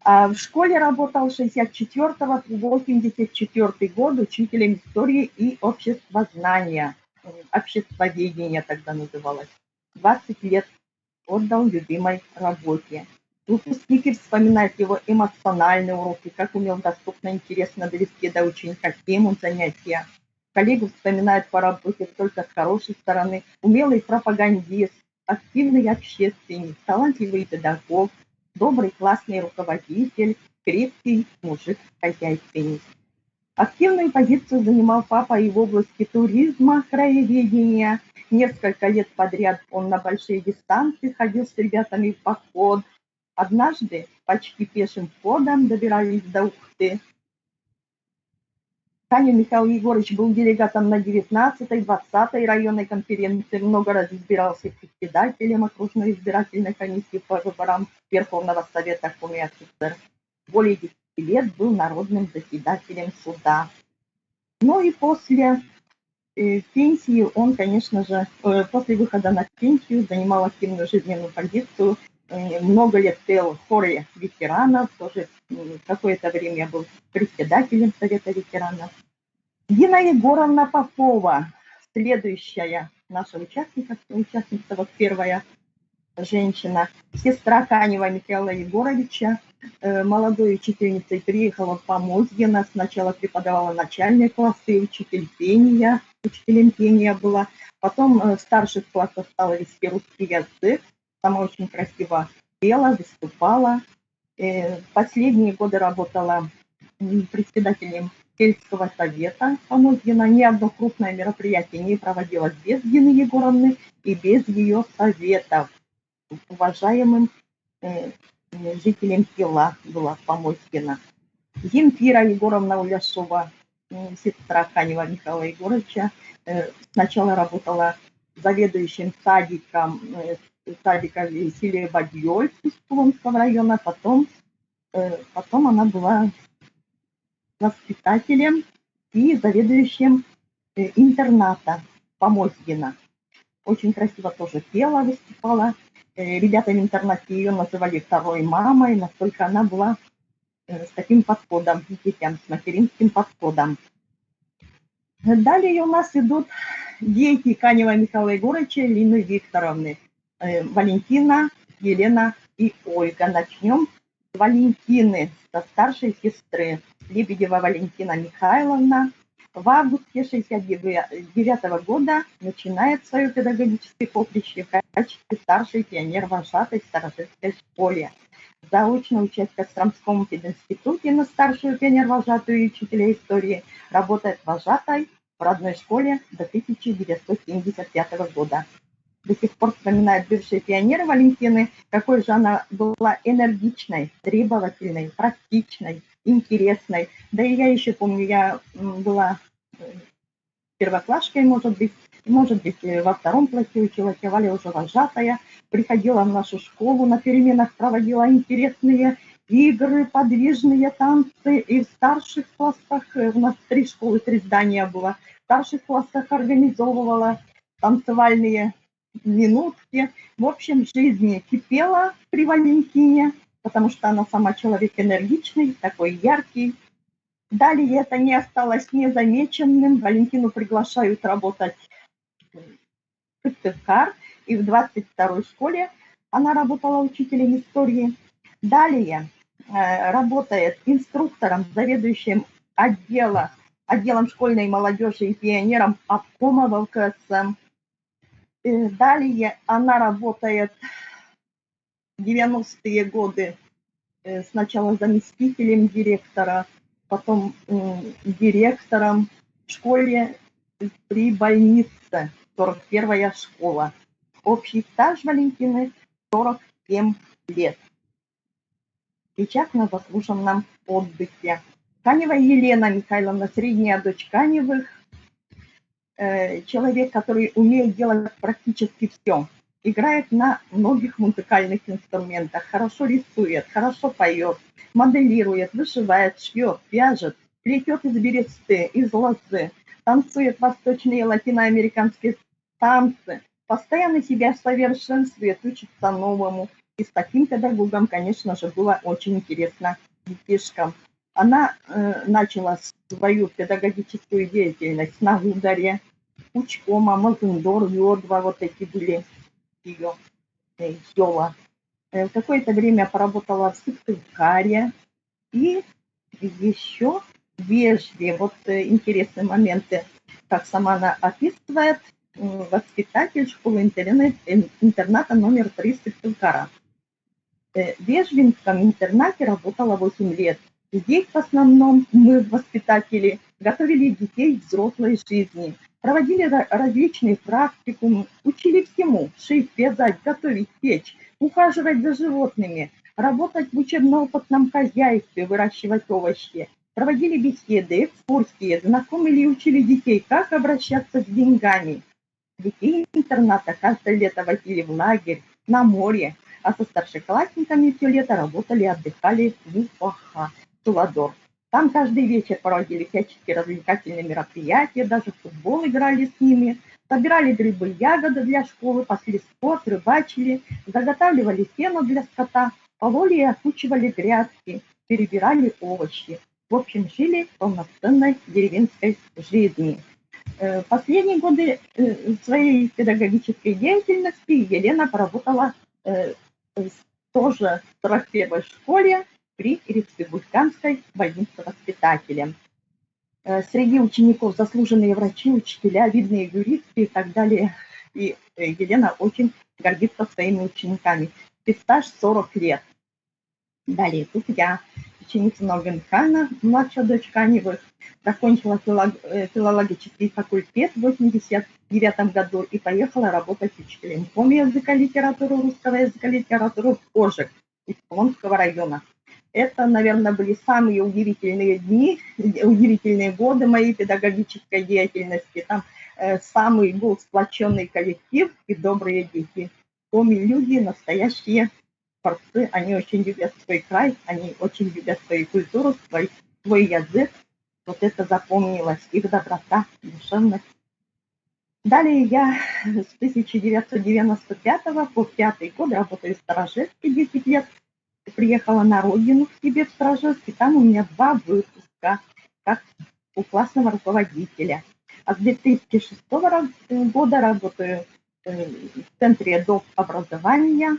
S7: А в школе работал с 64 по 84 год учителем истории и обществознания, обществоведения тогда называлось. 20 лет отдал любимой работе. Выпускники вспоминают его эмоциональные уроки, как умел доступно и интересно довести до ученика тему занятия. Коллеги вспоминают по работе только с хорошей стороны, умелый пропагандист, активный общественник, талантливый педагог, добрый классный руководитель, крепкий мужик-хозяйственник. Активную позицию занимал папа и в области туризма, краеведения. Несколько лет подряд он на большие дистанции ходил с ребятами в поход. Однажды почти пешим ходом добирались до Ухты. Канин Михаил Егорович был делегатом на 19-й, 20-й районной конференции, много раз избирался председателем окружной избирательной комиссии по выборам Верховного Совета Коми СССР. Более 10 лет был народным заседателем суда. Ну и после пенсии он, конечно же, после выхода на пенсию занимал активную жизненную позицию. Много лет пел в хоре ветеранов, тоже какое-то время был председателем Совета ветеранов. Дина Егоровна Попова, следующая наша участница, вот первая женщина, сестра Канева Михаила Егоровича, молодой учительницей приехала в Помозьино, сначала преподавала начальные классы, учителем пения была, потом в старших классах стала вести русский язык, сама очень красиво пела, выступала. Последние годы работала председателем сельского совета Помозьино. Ни одно крупное мероприятие не проводилось без Дины Егоровны и без ее советов. Уважаемым жителям села была Помозьино. Земфира Егоровна Уляшова, сестра Канева Михаила Егоровича, сначала работала заведующим садика в селе Бадьёль Тулонского района, потом она была воспитателем и заведующим интерната Помозьино. Очень красиво тоже пела, выступала. Ребята в интернате ее называли второй мамой, настолько она была с таким подходом к детям, с материнским подходом. Далее у нас идут дети Канева Михаила Егоровича и Лины Викторовны. Валентина, Елена и Ольга. Начнем с Валентины, со старшей сестры. Лебедева Валентина Михайловна в августе 1969 года начинает свое педагогическое поприще в качестве старшей пионер-вожатой в Старожитской школе. Заочно учась в Костромском пединституте на старшую пионер-вожатую и учителя истории, работает вожатой в родной школе до 1975 года. До сих пор вспоминают бывшие пионеры Валентины, какой же она была энергичной, требовательной, практичной, интересной. Да и я еще помню, я была первоклашкой, может быть, во втором классе училась, я Валя уже вожатая, приходила в нашу школу, на переменах проводила интересные игры, подвижные танцы, и в старших классах, у нас 3 школы, 3 здания было, в старших классах организовывала танцевальные минутки. В общем, жизнь кипела при Валентине, потому что она сама человек энергичный, такой яркий. Далее это не осталось незамеченным. Валентину приглашают работать в Сыктывкар, и в 22-й школе она работала учителем истории. Далее работает инструктором, заведующим отделом школьной молодежи и пионером обкома ВЛКСМ. Далее она работает в 90-е годы сначала заместителем директора, потом директором в школе при больнице, 41-я школа. Общий стаж Валентины 47 лет. Сейчас на заслуженном отдыхе. Канева Елена Михайловна, средняя дочь Каневых, человек, который умеет делать практически все. Играет на многих музыкальных инструментах, хорошо рисует, хорошо поет, моделирует, вышивает, шьет, вяжет, плетет из бересты, из лозы, танцует восточные и латиноамериканские танцы, постоянно себя совершенствует, учится новому. И с таким педагогом, конечно же, было очень интересно детишкам. Она начала свою педагогическую деятельность на Гударе, Учкома, Мазындор, Йодва, вот эти были ее села. В какое-то время поработала в Сыктывкаре и еще в Вежде. Вот интересные моменты, как сама она описывает, воспитатель школы-интерната номер 3 Сыктывкара. В Веждинском интернате работала 8 лет. Здесь в основном мы, воспитатели, готовили детей к взрослой жизни, проводили различные практикумы, учили всему: шить, вязать, готовить, печь, ухаживать за животными, работать в учебно-опытном хозяйстве, выращивать овощи. Проводили беседы, экскурсии, знакомили и учили детей, как обращаться с деньгами. Детей интерната каждое лето возили в лагерь, на море, а со старшеклассниками все лето работали и отдыхали в УПХ, Туладор. Там каждый вечер проводили всяческие развлекательные мероприятия, даже в футбол играли с ними, собирали грибы, ягоды для школы, пасли скот, рыбачили, заготавливали сено для скота, пололи и окучивали грядки, перебирали овощи. В общем, жили полноценной деревенской жизнью. Последние годы своей педагогической деятельности Елена поработала тоже в 41-й школе при республиканской больнице воспитателя. Среди учеников заслуженные врачи, учителя, видные юристы и так далее. И Елена очень гордится своими учениками. Стаж 40 лет. Далее, тут я, ученица Нога Михайловна, младшая дочь Каневых, закончила филологический факультет в 1989 году и поехала работать учителем коми языка литературы, русского языка литературы в Ожек из Полонского района. Это, наверное, были самые удивительные дни, удивительные годы моей педагогической деятельности. Там самый был сплоченный коллектив и добрые дети. Коми люди настоящие творцы, они очень любят свой край, они очень любят свою культуру, свой язык. Вот это запомнилось, их доброта, душевность. Далее я с 1995 по 5 год работаю в Сторожевске 10 лет. Приехала на родину к себе в Сторожевске, там у меня 2 выпуска, как у классного руководителя. А с 2006 года работаю в центре доп. Образования,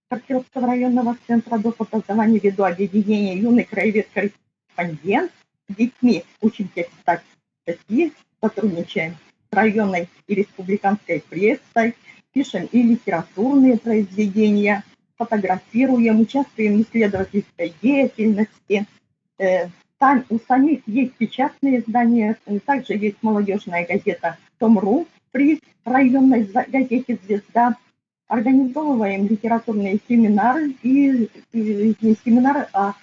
S7: Картёвского районного центра доп. Образования, веду объединение «Юный краевед-корреспондент». С детьми учимся писать статьи, сотрудничаем с районной и республиканской прессой, пишем и литературные произведения, фотографируем, участвуем в исследовательской деятельности. У самих есть печатные издания, также есть молодежная газета «Том.ру» при районной газете «Звезда». Организовываем литературные семинары и не семинары, а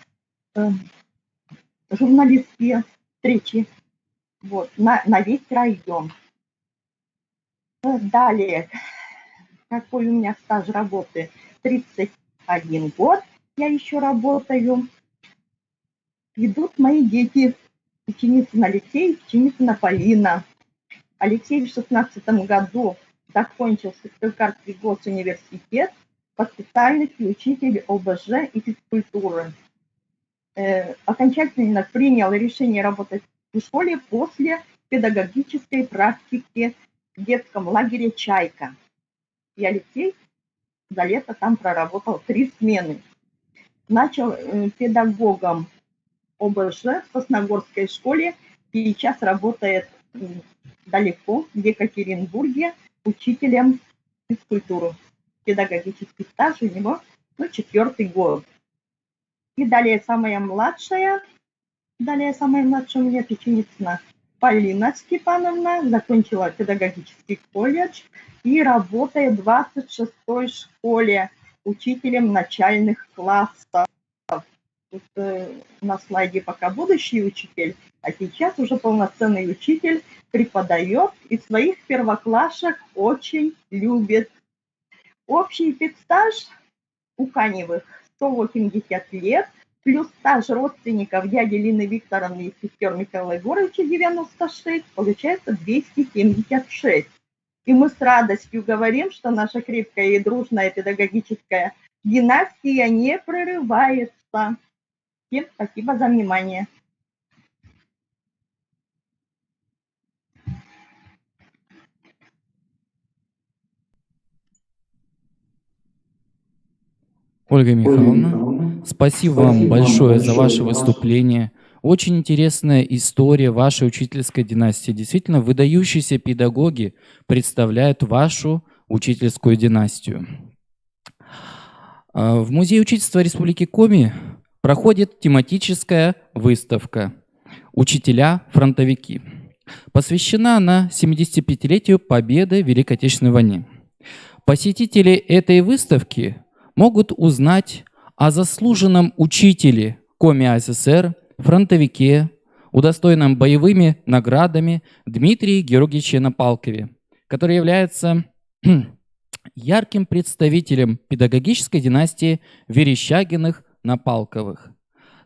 S7: журналистские встречи вот, на весь район. Далее, какой у меня стаж работы? 31 год я еще работаю. Идут мои дети, ученицына Алексей, ученицына Полина. Алексей в 2016 году закончил Сыктывкарский госуниверситет по специальности учитель ОБЖ и физкультуры. Окончательно принял решение работать в школе после педагогической практики в детском лагере «Чайка». И Алексей за лето там проработал 3 смены. Начал педагогом ОБЖ в Сосногорской школе и сейчас работает далеко, в Екатеринбурге, учителем физкультуры. Педагогический стаж у него 4-й год. И далее самая младшая у меня ученица Полина Степановна закончила педагогический колледж и работает в 26-й школе учителем начальных классов. Тут на слайде пока будущий учитель, а сейчас уже полноценный учитель, преподает и своих первоклашек очень любит. Общий педстаж у Каневых 180 лет, плюс стаж родственников дяди Лины Викторовны и сестер Михаила Егоровича 96, получается 276. И мы с радостью говорим, что наша крепкая и дружная педагогическая династия не прерывается. Всем спасибо за внимание.
S3: Ольга Михайловна, спасибо вам большое за ваше выступление. Очень интересная история вашей учительской династии. Действительно, выдающиеся педагоги представляют вашу учительскую династию. В Музее учительства Республики Коми проходит тематическая выставка «Учителя-фронтовики». Посвящена она 75-летию победы в Великой Отечественной войне. Посетители этой выставки могут узнать о заслуженном учителе Коми АССР, фронтовике, удостоенном боевыми наградами Дмитрии Георгиевиче Напалкове, который является ярким представителем педагогической династии Верещагиных-Напалковых.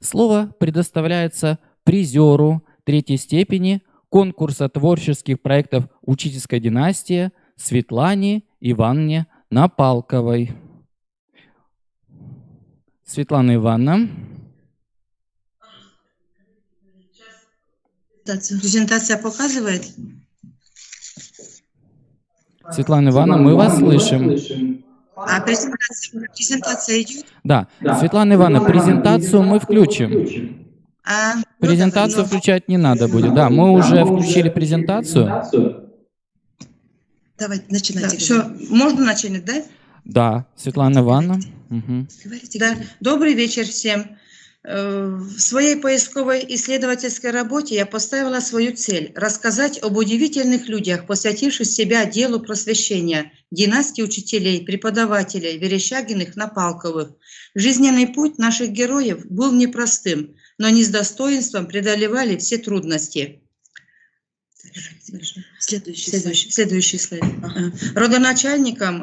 S3: Слово предоставляется призеру третьей степени конкурса творческих проектов «Учительская династия» Светлане Ивановне Напалковой. Светлана Ивановна.
S6: Презентация показывает?
S3: Светлана Ивановна, мы вас слышим.
S6: А презентация идет?
S3: Да. Светлана Ивановна, презентацию мы включим. Презентацию включать не надо будет. Да, мы уже включили презентацию.
S6: Давайте начинайте. Все, можно начинать, да?
S3: Да, Светлана Ивановна. Угу.
S6: Да. Добрый вечер всем. В своей поисковой исследовательской работе я поставила свою цель – рассказать об удивительных людях, посвятивших себя делу просвещения, династии учителей, преподавателей, Верещагиных-Напалковых. Жизненный путь наших героев был непростым, но не с достоинством преодолевали все трудности. Следующий слайд. Ага. Родоначальником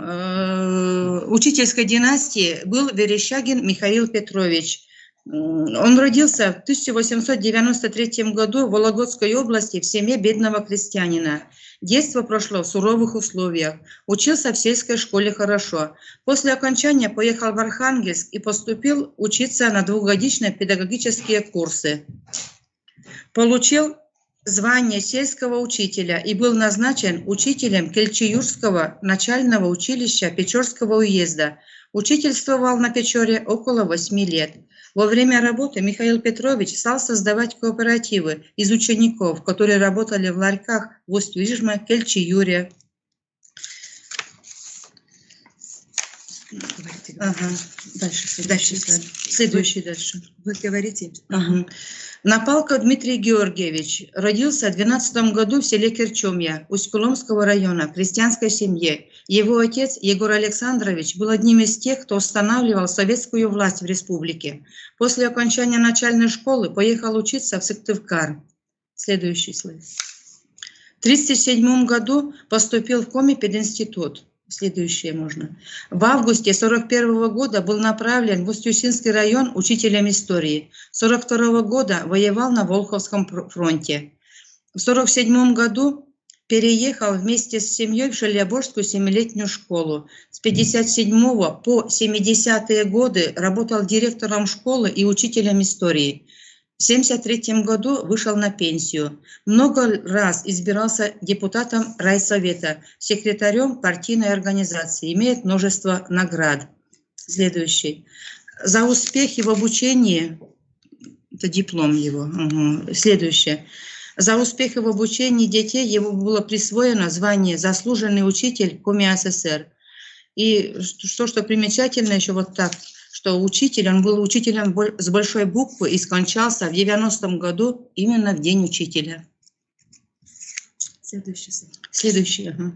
S6: учительской династии был Верещагин Михаил Петрович. Он родился в 1893 году в Вологодской области в семье бедного крестьянина. Детство прошло в суровых условиях. Учился в сельской школе хорошо. После окончания поехал в Архангельск и поступил учиться на двухгодичные педагогические курсы. Получил звание сельского учителя и был назначен учителем Кельчеюрского начального училища Печорского уезда. Учительствовал на Печоре около 8 лет. Во время работы Михаил Петрович стал создавать кооперативы из учеников, которые работали в ларьках в Усть-Вижме, Кельчеюре. Ага. Дальше. Следующий дальше. Вы говорите. Ага. Напалков Дмитрий Георгиевич родился в 12 году в селе Керчомья Усть-Куломского района в крестьянской семье. Его отец Егор Александрович был одним из тех, кто устанавливал советскую власть в республике. После окончания начальной школы поехал учиться в Сыктывкар. Следующий слайд. В 1937 году поступил в Коми пединститут. Следующее можно. В августе 1941 года был направлен в Усть-Усинский район учителем истории. С 1942 года воевал на Волховском фронте. В 1947 году переехал вместе с семьей в Желеоборскую 7-летнюю школу. С 1957 по 70-е годы работал директором школы и учителем истории. В 1973 году вышел на пенсию. Много раз избирался депутатом райсовета, секретарем партийной организации. Имеет множество наград. Следующий. За успехи в обучении, это диплом его. Угу. Следующее. За успехи в обучении детей ему было присвоено звание «Заслуженный учитель Коми АССР». И что примечательно еще вот так, что учитель, он был учителем с большой буквы и скончался в 90-м году именно в День учителя. Следующий. Ага.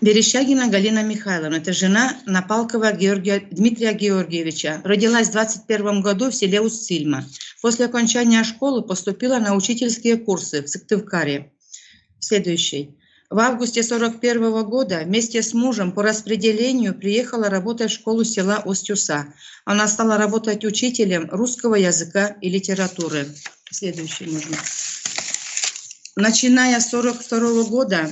S6: Верещагина Галина Михайловна, это жена Напалкова Дмитрия Георгиевича. Родилась в 21 году в селе Усть-Цильма. После окончания школы поступила на учительские курсы в Сыктывкаре. Следующий. В августе 41 года вместе с мужем по распределению приехала работать в школу села Устюса. Она стала работать учителем русского языка и литературы. Следующий можно. Начиная с 42 года,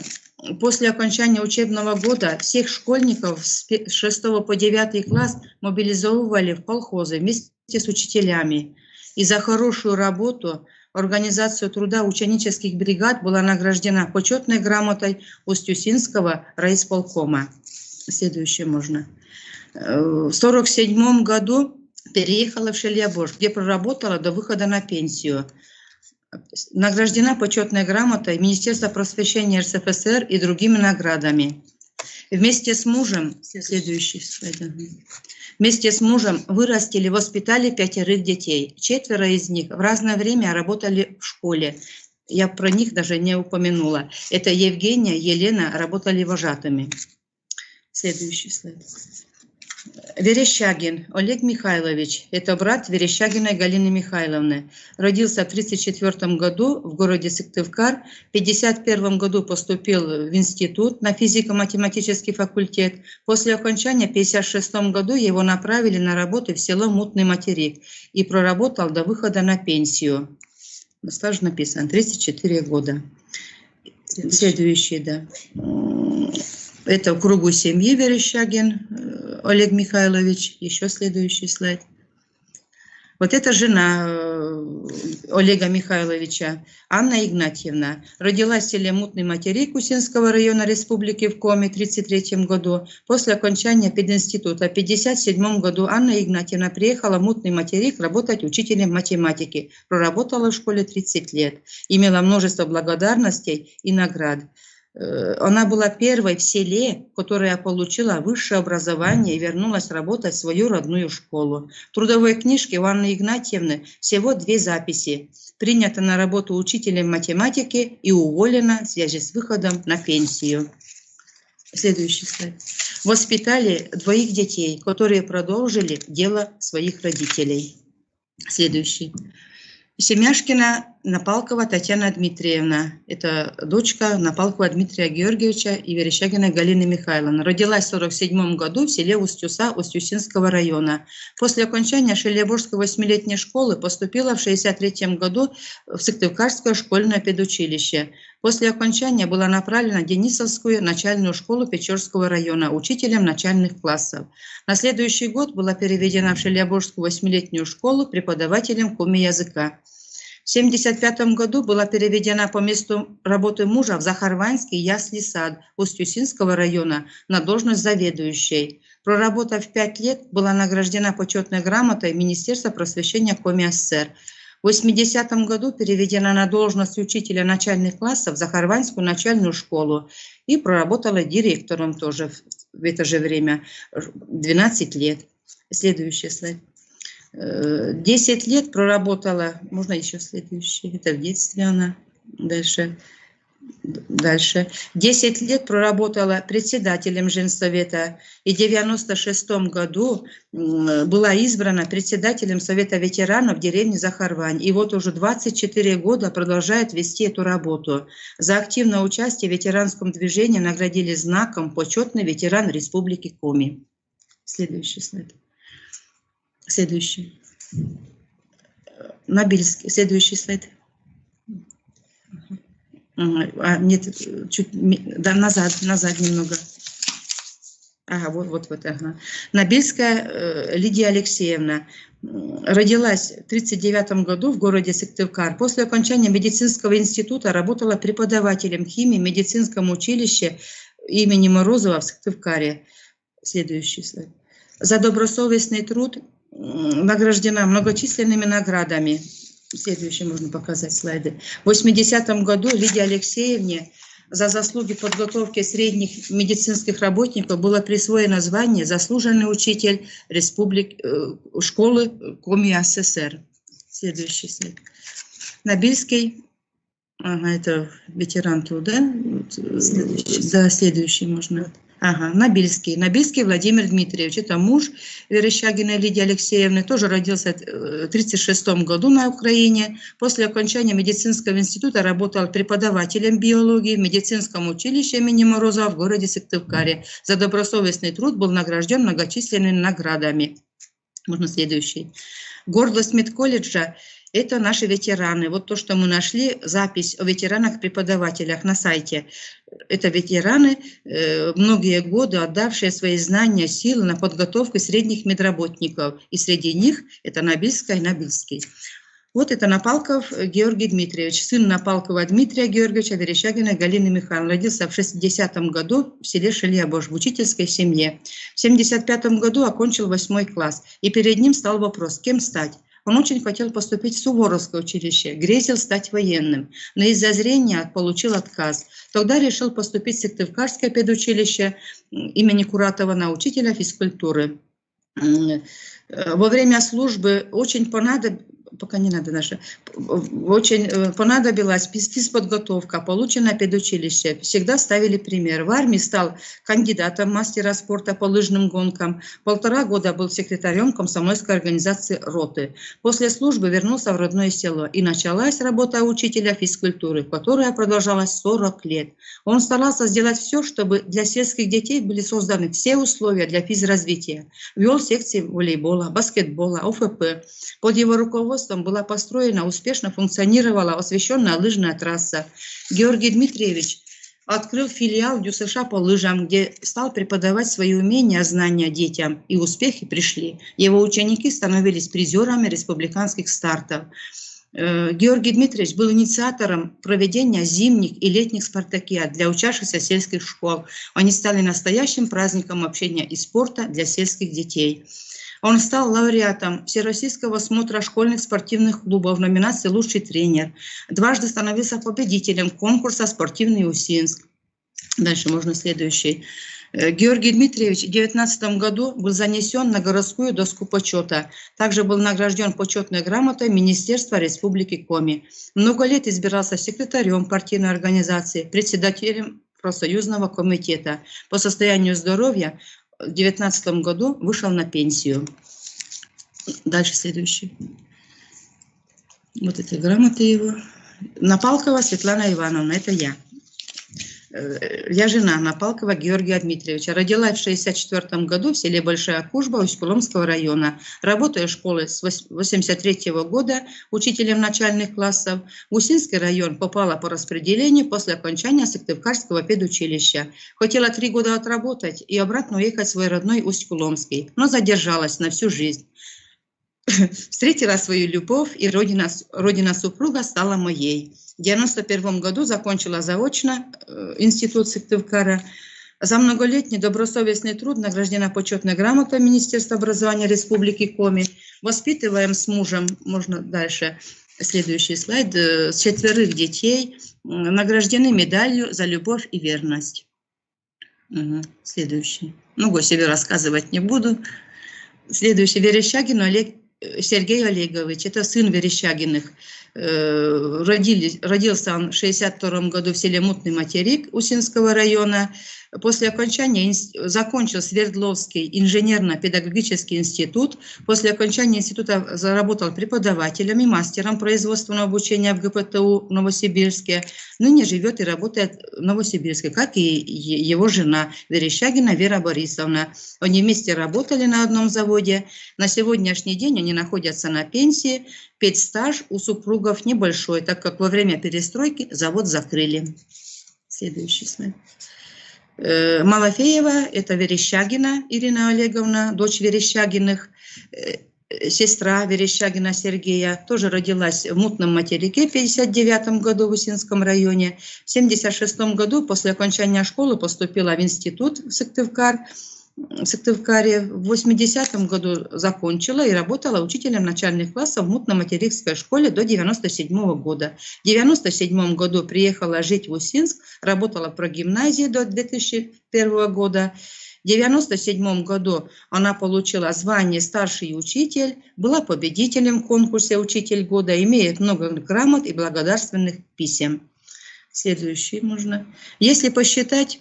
S6: после окончания учебного года, всех школьников с 6 по 9 класс мобилизовывали в колхозы вместе с учителями. И за хорошую работу организацию труда ученических бригад была награждена почетной грамотой Устюсинского райисполкома. Следующее можно. В 1947 году переехала в Шельябожск, где проработала до выхода на пенсию. Награждена почетной грамотой Министерства просвещения РСФСР и другими наградами. Вместе с мужем, следующий слайд, вместе с мужем вырастили, воспитали 5 детей. 4 из них в разное время работали в школе. Я про них даже не упомянула. Это Евгения, Елена работали вожатыми. Следующий слайд. Верещагин Олег Михайлович, это брат Верещагиной Галины Михайловны. Родился в 1934 году в городе Сыктывкар. В 1951 году поступил в институт на физико-математический факультет. После окончания в 1956 году его направили на работу в село Мутный Материк и проработал до выхода на пенсию. Стаж написан 34 года. Следующий, да. Это в кругу семьи Верещагин Олег Михайлович. Еще следующий слайд. Вот это жена Олега Михайловича, Анна Игнатьевна. Родилась в селе Мутный Материк Усинского района Республики в Коми в 1933 году. После окончания пединститута в 1957 году Анна Игнатьевна приехала в Мутный Материк работать учителем математики. Проработала в школе 30 лет. Имела множество благодарностей и наград. Она была первой в селе, которая получила высшее образование и вернулась работать в свою родную школу. В трудовой книжке у Анны Игнатьевны всего 2 записи. Принята на работу учителем математики и уволена в связи с выходом на пенсию. Следующий слайд. Воспитали 2 детей, которые продолжили дело своих родителей. Следующий. Семяшкина Напалкова Татьяна Дмитриевна. Это дочка Напалкова Дмитрия Георгиевича и Верещагиной Галины Михайловны. Родилась в 1947 году в селе Устюса Устюсинского района. После окончания Шельябожской 8-летней школы поступила в 1963 году в Сыктывкарское школьное педучилище. После окончания была направлена в Денисовскую начальную школу Печорского района учителем начальных классов. На следующий год была переведена в Шельябожскую 8-летнюю школу преподавателем коми-языка. В 1975 году была переведена по месту работы мужа в Захарванский ясли сад Устюсинского района на должность заведующей. Проработав 5 лет, была награждена почетной грамотой Министерства просвещения Коми СССР. В 1980 году переведена на должность учителя начальных классов в Захарванскую начальную школу и проработала директором тоже в это же время 12 лет. Следующий слайд. 10 лет проработала, можно еще следующий, это в детстве она, дальше. 10 лет проработала председателем женсовета и в 1996 году была избрана председателем Совета ветеранов деревни Захарвань. И вот уже 24 года продолжает вести эту работу. За активное участие в ветеранском движении наградили знаком «Почетный ветеран Республики Коми». Следующий слайд. Следующий. Нобельский. Следующий слайд. Нет, чуть да, назад немного. Ага, вот, ага. Нобельская Лидия Алексеевна. Родилась в 1939 году в городе Сыктывкар. После окончания медицинского института работала преподавателем химии в медицинском училище имени Морозова в Сыктывкаре. Следующий слайд. За добросовестный труд награждена многочисленными наградами. Следующее можно показать слайды. В 1980 году Лидии Алексеевне за заслуги подготовки средних медицинских работников было присвоено звание «Заслуженный учитель школы Коми СССР». Следующий слайд. Нобельский
S15: Ага, это ветеранки, да? Следующий. Да, следующий можно. Ага, Набильский. Набильский Владимир Дмитриевич. Это муж Верещагиной Лидии Алексеевны. Тоже родился в 1936 году на Украине. После окончания медицинского института работал преподавателем биологии в медицинском училище имени Морозова в городе Сыктывкаре. За добросовестный труд был награжден многочисленными наградами. Можно следующий. Гордость медколледжа – это наши ветераны. Вот то, что мы нашли, запись о ветеранах-преподавателях на сайте. Это ветераны, многие годы отдавшие свои знания, силы на подготовку средних медработников. И среди них это Набильская и Набильский. Вот это Напалков Георгий Дмитриевич, сын Напалкова Дмитрия Георгиевича, Верещагиной Галины Михайловны. Родился в 60-м году в селе Шельябож, в учительской семье. В 75-м году окончил 8 класс. И перед ним стал вопрос, кем стать. Он очень хотел поступить в Суворовское училище, грезил стать военным, но из-за зрения получил отказ. Тогда решил поступить в Сыктывкарское педучилище имени Куратова на учителя физкультуры. Во время службы очень понадобилась физподготовка, полученная педучилище. Всегда ставили пример. В армии стал кандидатом мастера спорта по лыжным гонкам. 1,5 года был секретарем комсомольской организации роты. После службы вернулся в родное село. И началась работа учителя физкультуры, которая продолжалась 40 лет. Он старался сделать все, чтобы для сельских детей были созданы все условия для физразвития. Вел секции волейбола, баскетбола, ОФП. Под его руководством была построена, успешно функционировала освещенная лыжная трасса. Георгий Дмитриевич открыл филиал ДЮСШ по лыжам, где стал преподавать свои умения, знания детям, и успехи пришли. Его ученики становились призерами республиканских стартов. Георгий Дмитриевич был инициатором проведения зимних и летних спартакиад для учащихся сельских школ. Они стали настоящим праздником общения и спорта для сельских детей. Он стал лауреатом Всероссийского смотра школьных спортивных клубов в номинации «Лучший тренер». Дважды становился победителем конкурса «Спортивный Усинск». Дальше можно следующий. Георгий Дмитриевич в 2019 году был занесен на городскую доску почета. Также был награжден почетной грамотой Министерства Республики Коми. Много лет избирался секретарем партийной организации, председателем профсоюзного комитета. По состоянию здоровья в 2019 году вышел на пенсию. Дальше следующий. Вот это грамота его. Напалкова Светлана Ивановна, это я. Я жена Напалкова Георгия Дмитриевича. Родилась в 1964 году в селе Большая Кужба Усть-Куломского района. Работаю в школе с 1983 года учителем начальных классов. В Усинский район попала по распределению после окончания Сыктывкарского педучилища. Хотела 3 года отработать и обратно уехать в свой родной Усть-Куломский, но задержалась на всю жизнь. Встретила свою любовь, и родина супруга стала моей. В 1991 году закончила заочно институт Сыктывкара. За многолетний добросовестный труд награждена почетной грамотой Министерства образования Республики Коми. Воспитываем с мужем, можно дальше, следующий слайд, 4 детей, награждены медалью за любовь и верность. Следующий. Много себе рассказывать не буду. Следующий. Верещагин Сергей Олегович, это сын Верещагиных. Родился он в 1962 году в селе Мутный Материк Усинского района. После окончания закончил Свердловский инженерно-педагогический институт. После окончания института заработал преподавателем и мастером производственного обучения в ГПТУ в Новосибирске. Ныне живет и работает в Новосибирске, как и его жена Верещагина Вера Борисовна. Они вместе работали на одном заводе. На сегодняшний день они находятся на пенсии. Педстаж у супругов небольшой, так как во время перестройки завод закрыли. Следующий слайд. Малафеева, это Верещагина Ирина Олеговна, дочь Верещагиных, сестра Верещагина Сергея, тоже родилась в Мутном Материке в 1959 году в Усинском районе. В 1976 году после окончания школы поступила в институт в Сыктывкаре. В 80-м году закончила и работала учителем начальных классов в Мутно-Материкской школе до 97-го года. В 97-м году приехала жить в Усинск, работала в прогимназии до 2001 года. В 1997 году она получила звание «Старший учитель», была победителем в конкурсе «Учитель года», имеет много грамот и благодарственных писем. Следующий можно. Если посчитать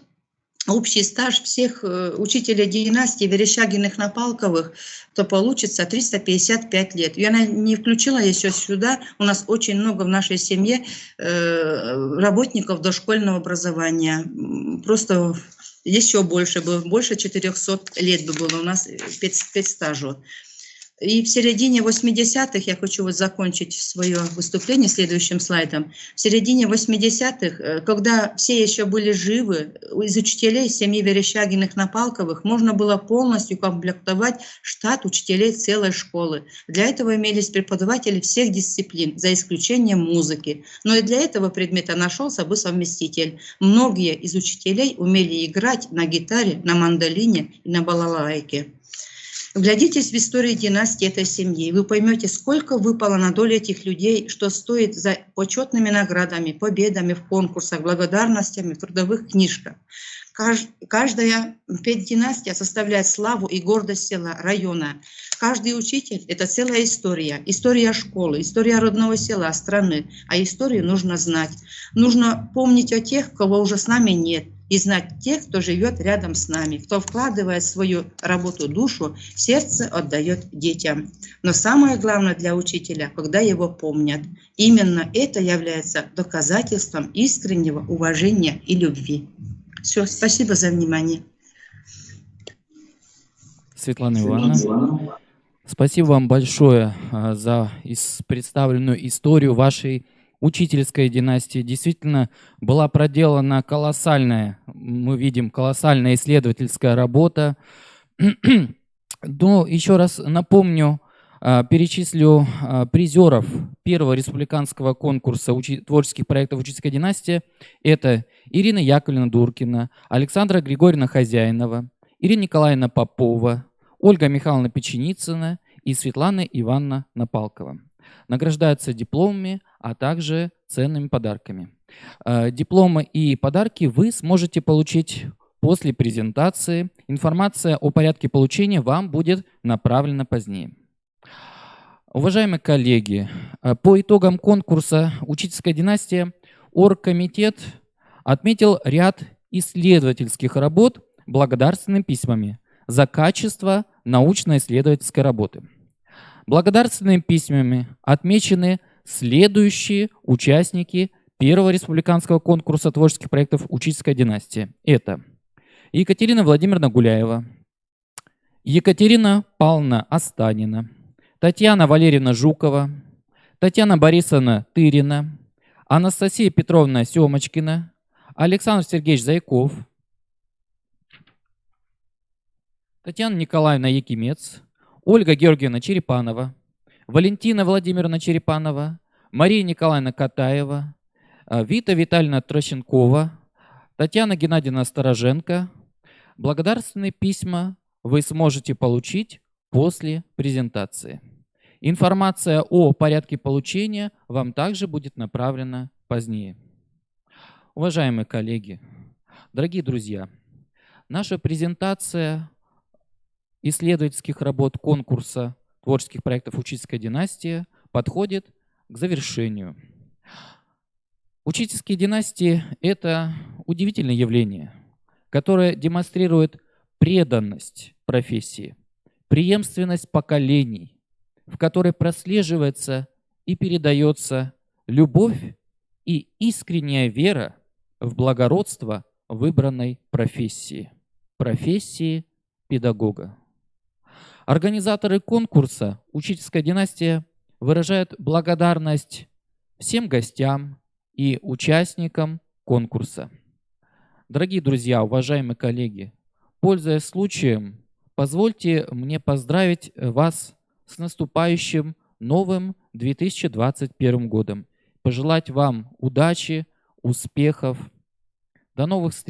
S15: общий стаж всех учителей династии Верещагиных-Напалковых, то получится 355 лет. Я не включила еще сюда, у нас очень много в нашей семье работников дошкольного образования. Просто еще больше, больше 400 лет бы было у нас спецстажу. И в середине 80-х, я хочу вот закончить свое выступление следующим слайдом, в середине 80-х, когда все еще были живы, из учителей семьи Верещагиных-Напалковых можно было полностью комплектовать штат учителей целой школы. Для этого имелись преподаватели всех дисциплин, за исключением музыки. Но и для этого предмета нашелся бы совместитель. Многие из учителей умели играть на гитаре, на мандолине и на балалайке. Вглядитесь в историю династии этой семьи, и вы поймете, сколько выпало на долю этих людей, что стоит за почетными наградами, победами в конкурсах, благодарностями в трудовых книжках. Каждая династия составляет славу и гордость села, района. Каждый учитель – это целая история. История школы, история родного села, страны. А историю нужно знать. Нужно помнить о тех, кого уже с нами нет. И знать тех, кто живет рядом с нами, кто вкладывает в свою работу душу, сердце отдает детям. Но самое главное для учителя, когда его помнят. Именно это является доказательством искреннего уважения и любви. Все, спасибо за внимание.
S3: Светлана Ивановна, спасибо вам большое за представленную историю вашей учительской династии. Действительно, была проделана колоссальная, мы видим, колоссальная исследовательская работа. Но еще раз напомню, перечислю призеров первого республиканского конкурса творческих проектов «Учительская династия». Это Ирина Яковлевна Дуркина, Александра Григорьевна Хозяинова, Ирина Николаевна Попова, Ольга Михайловна Печеницына и Светлана Ивановна Напалкова. Награждаются дипломами, а также ценными подарками. Дипломы и подарки вы сможете получить после презентации. Информация о порядке получения вам будет направлена позднее. Уважаемые коллеги, по итогам конкурса «Учительская династия» оргкомитет отметил ряд исследовательских работ благодарственными письмами за качество научно-исследовательской работы. Благодарственными письмами отмечены следующие участники первого республиканского конкурса творческих проектов «Учительская династия». Это Екатерина Владимировна Гуляева, Екатерина Павловна Останина, Татьяна Валерьевна Жукова, Татьяна Борисовна Тырина, Анастасия Петровна Семочкина, Александр Сергеевич Зайков, Татьяна Николаевна Якимец, Ольга Георгиевна Черепанова, Валентина Владимировна Черепанова, Мария Николаевна Катаева, Вита Витальевна Трощенкова, Татьяна Геннадьевна Стороженко. Благодарственные письма вы сможете получить после презентации. Информация о порядке получения вам также будет направлена позднее. Уважаемые коллеги, дорогие друзья, наша презентация исследовательских работ конкурса творческих проектов «Учительская династия» подходит к завершению. Учительские династии – это удивительное явление, которое демонстрирует преданность профессии, преемственность поколений, в которой прослеживается и передается любовь и искренняя вера в благородство выбранной профессии, профессии педагога. Организаторы конкурса «Учительская династия» выражают благодарность всем гостям и участникам конкурса. Дорогие друзья, уважаемые коллеги, пользуясь случаем, позвольте мне поздравить вас с наступающим новым 2021 годом. Пожелать вам удачи, успехов. До новых встреч!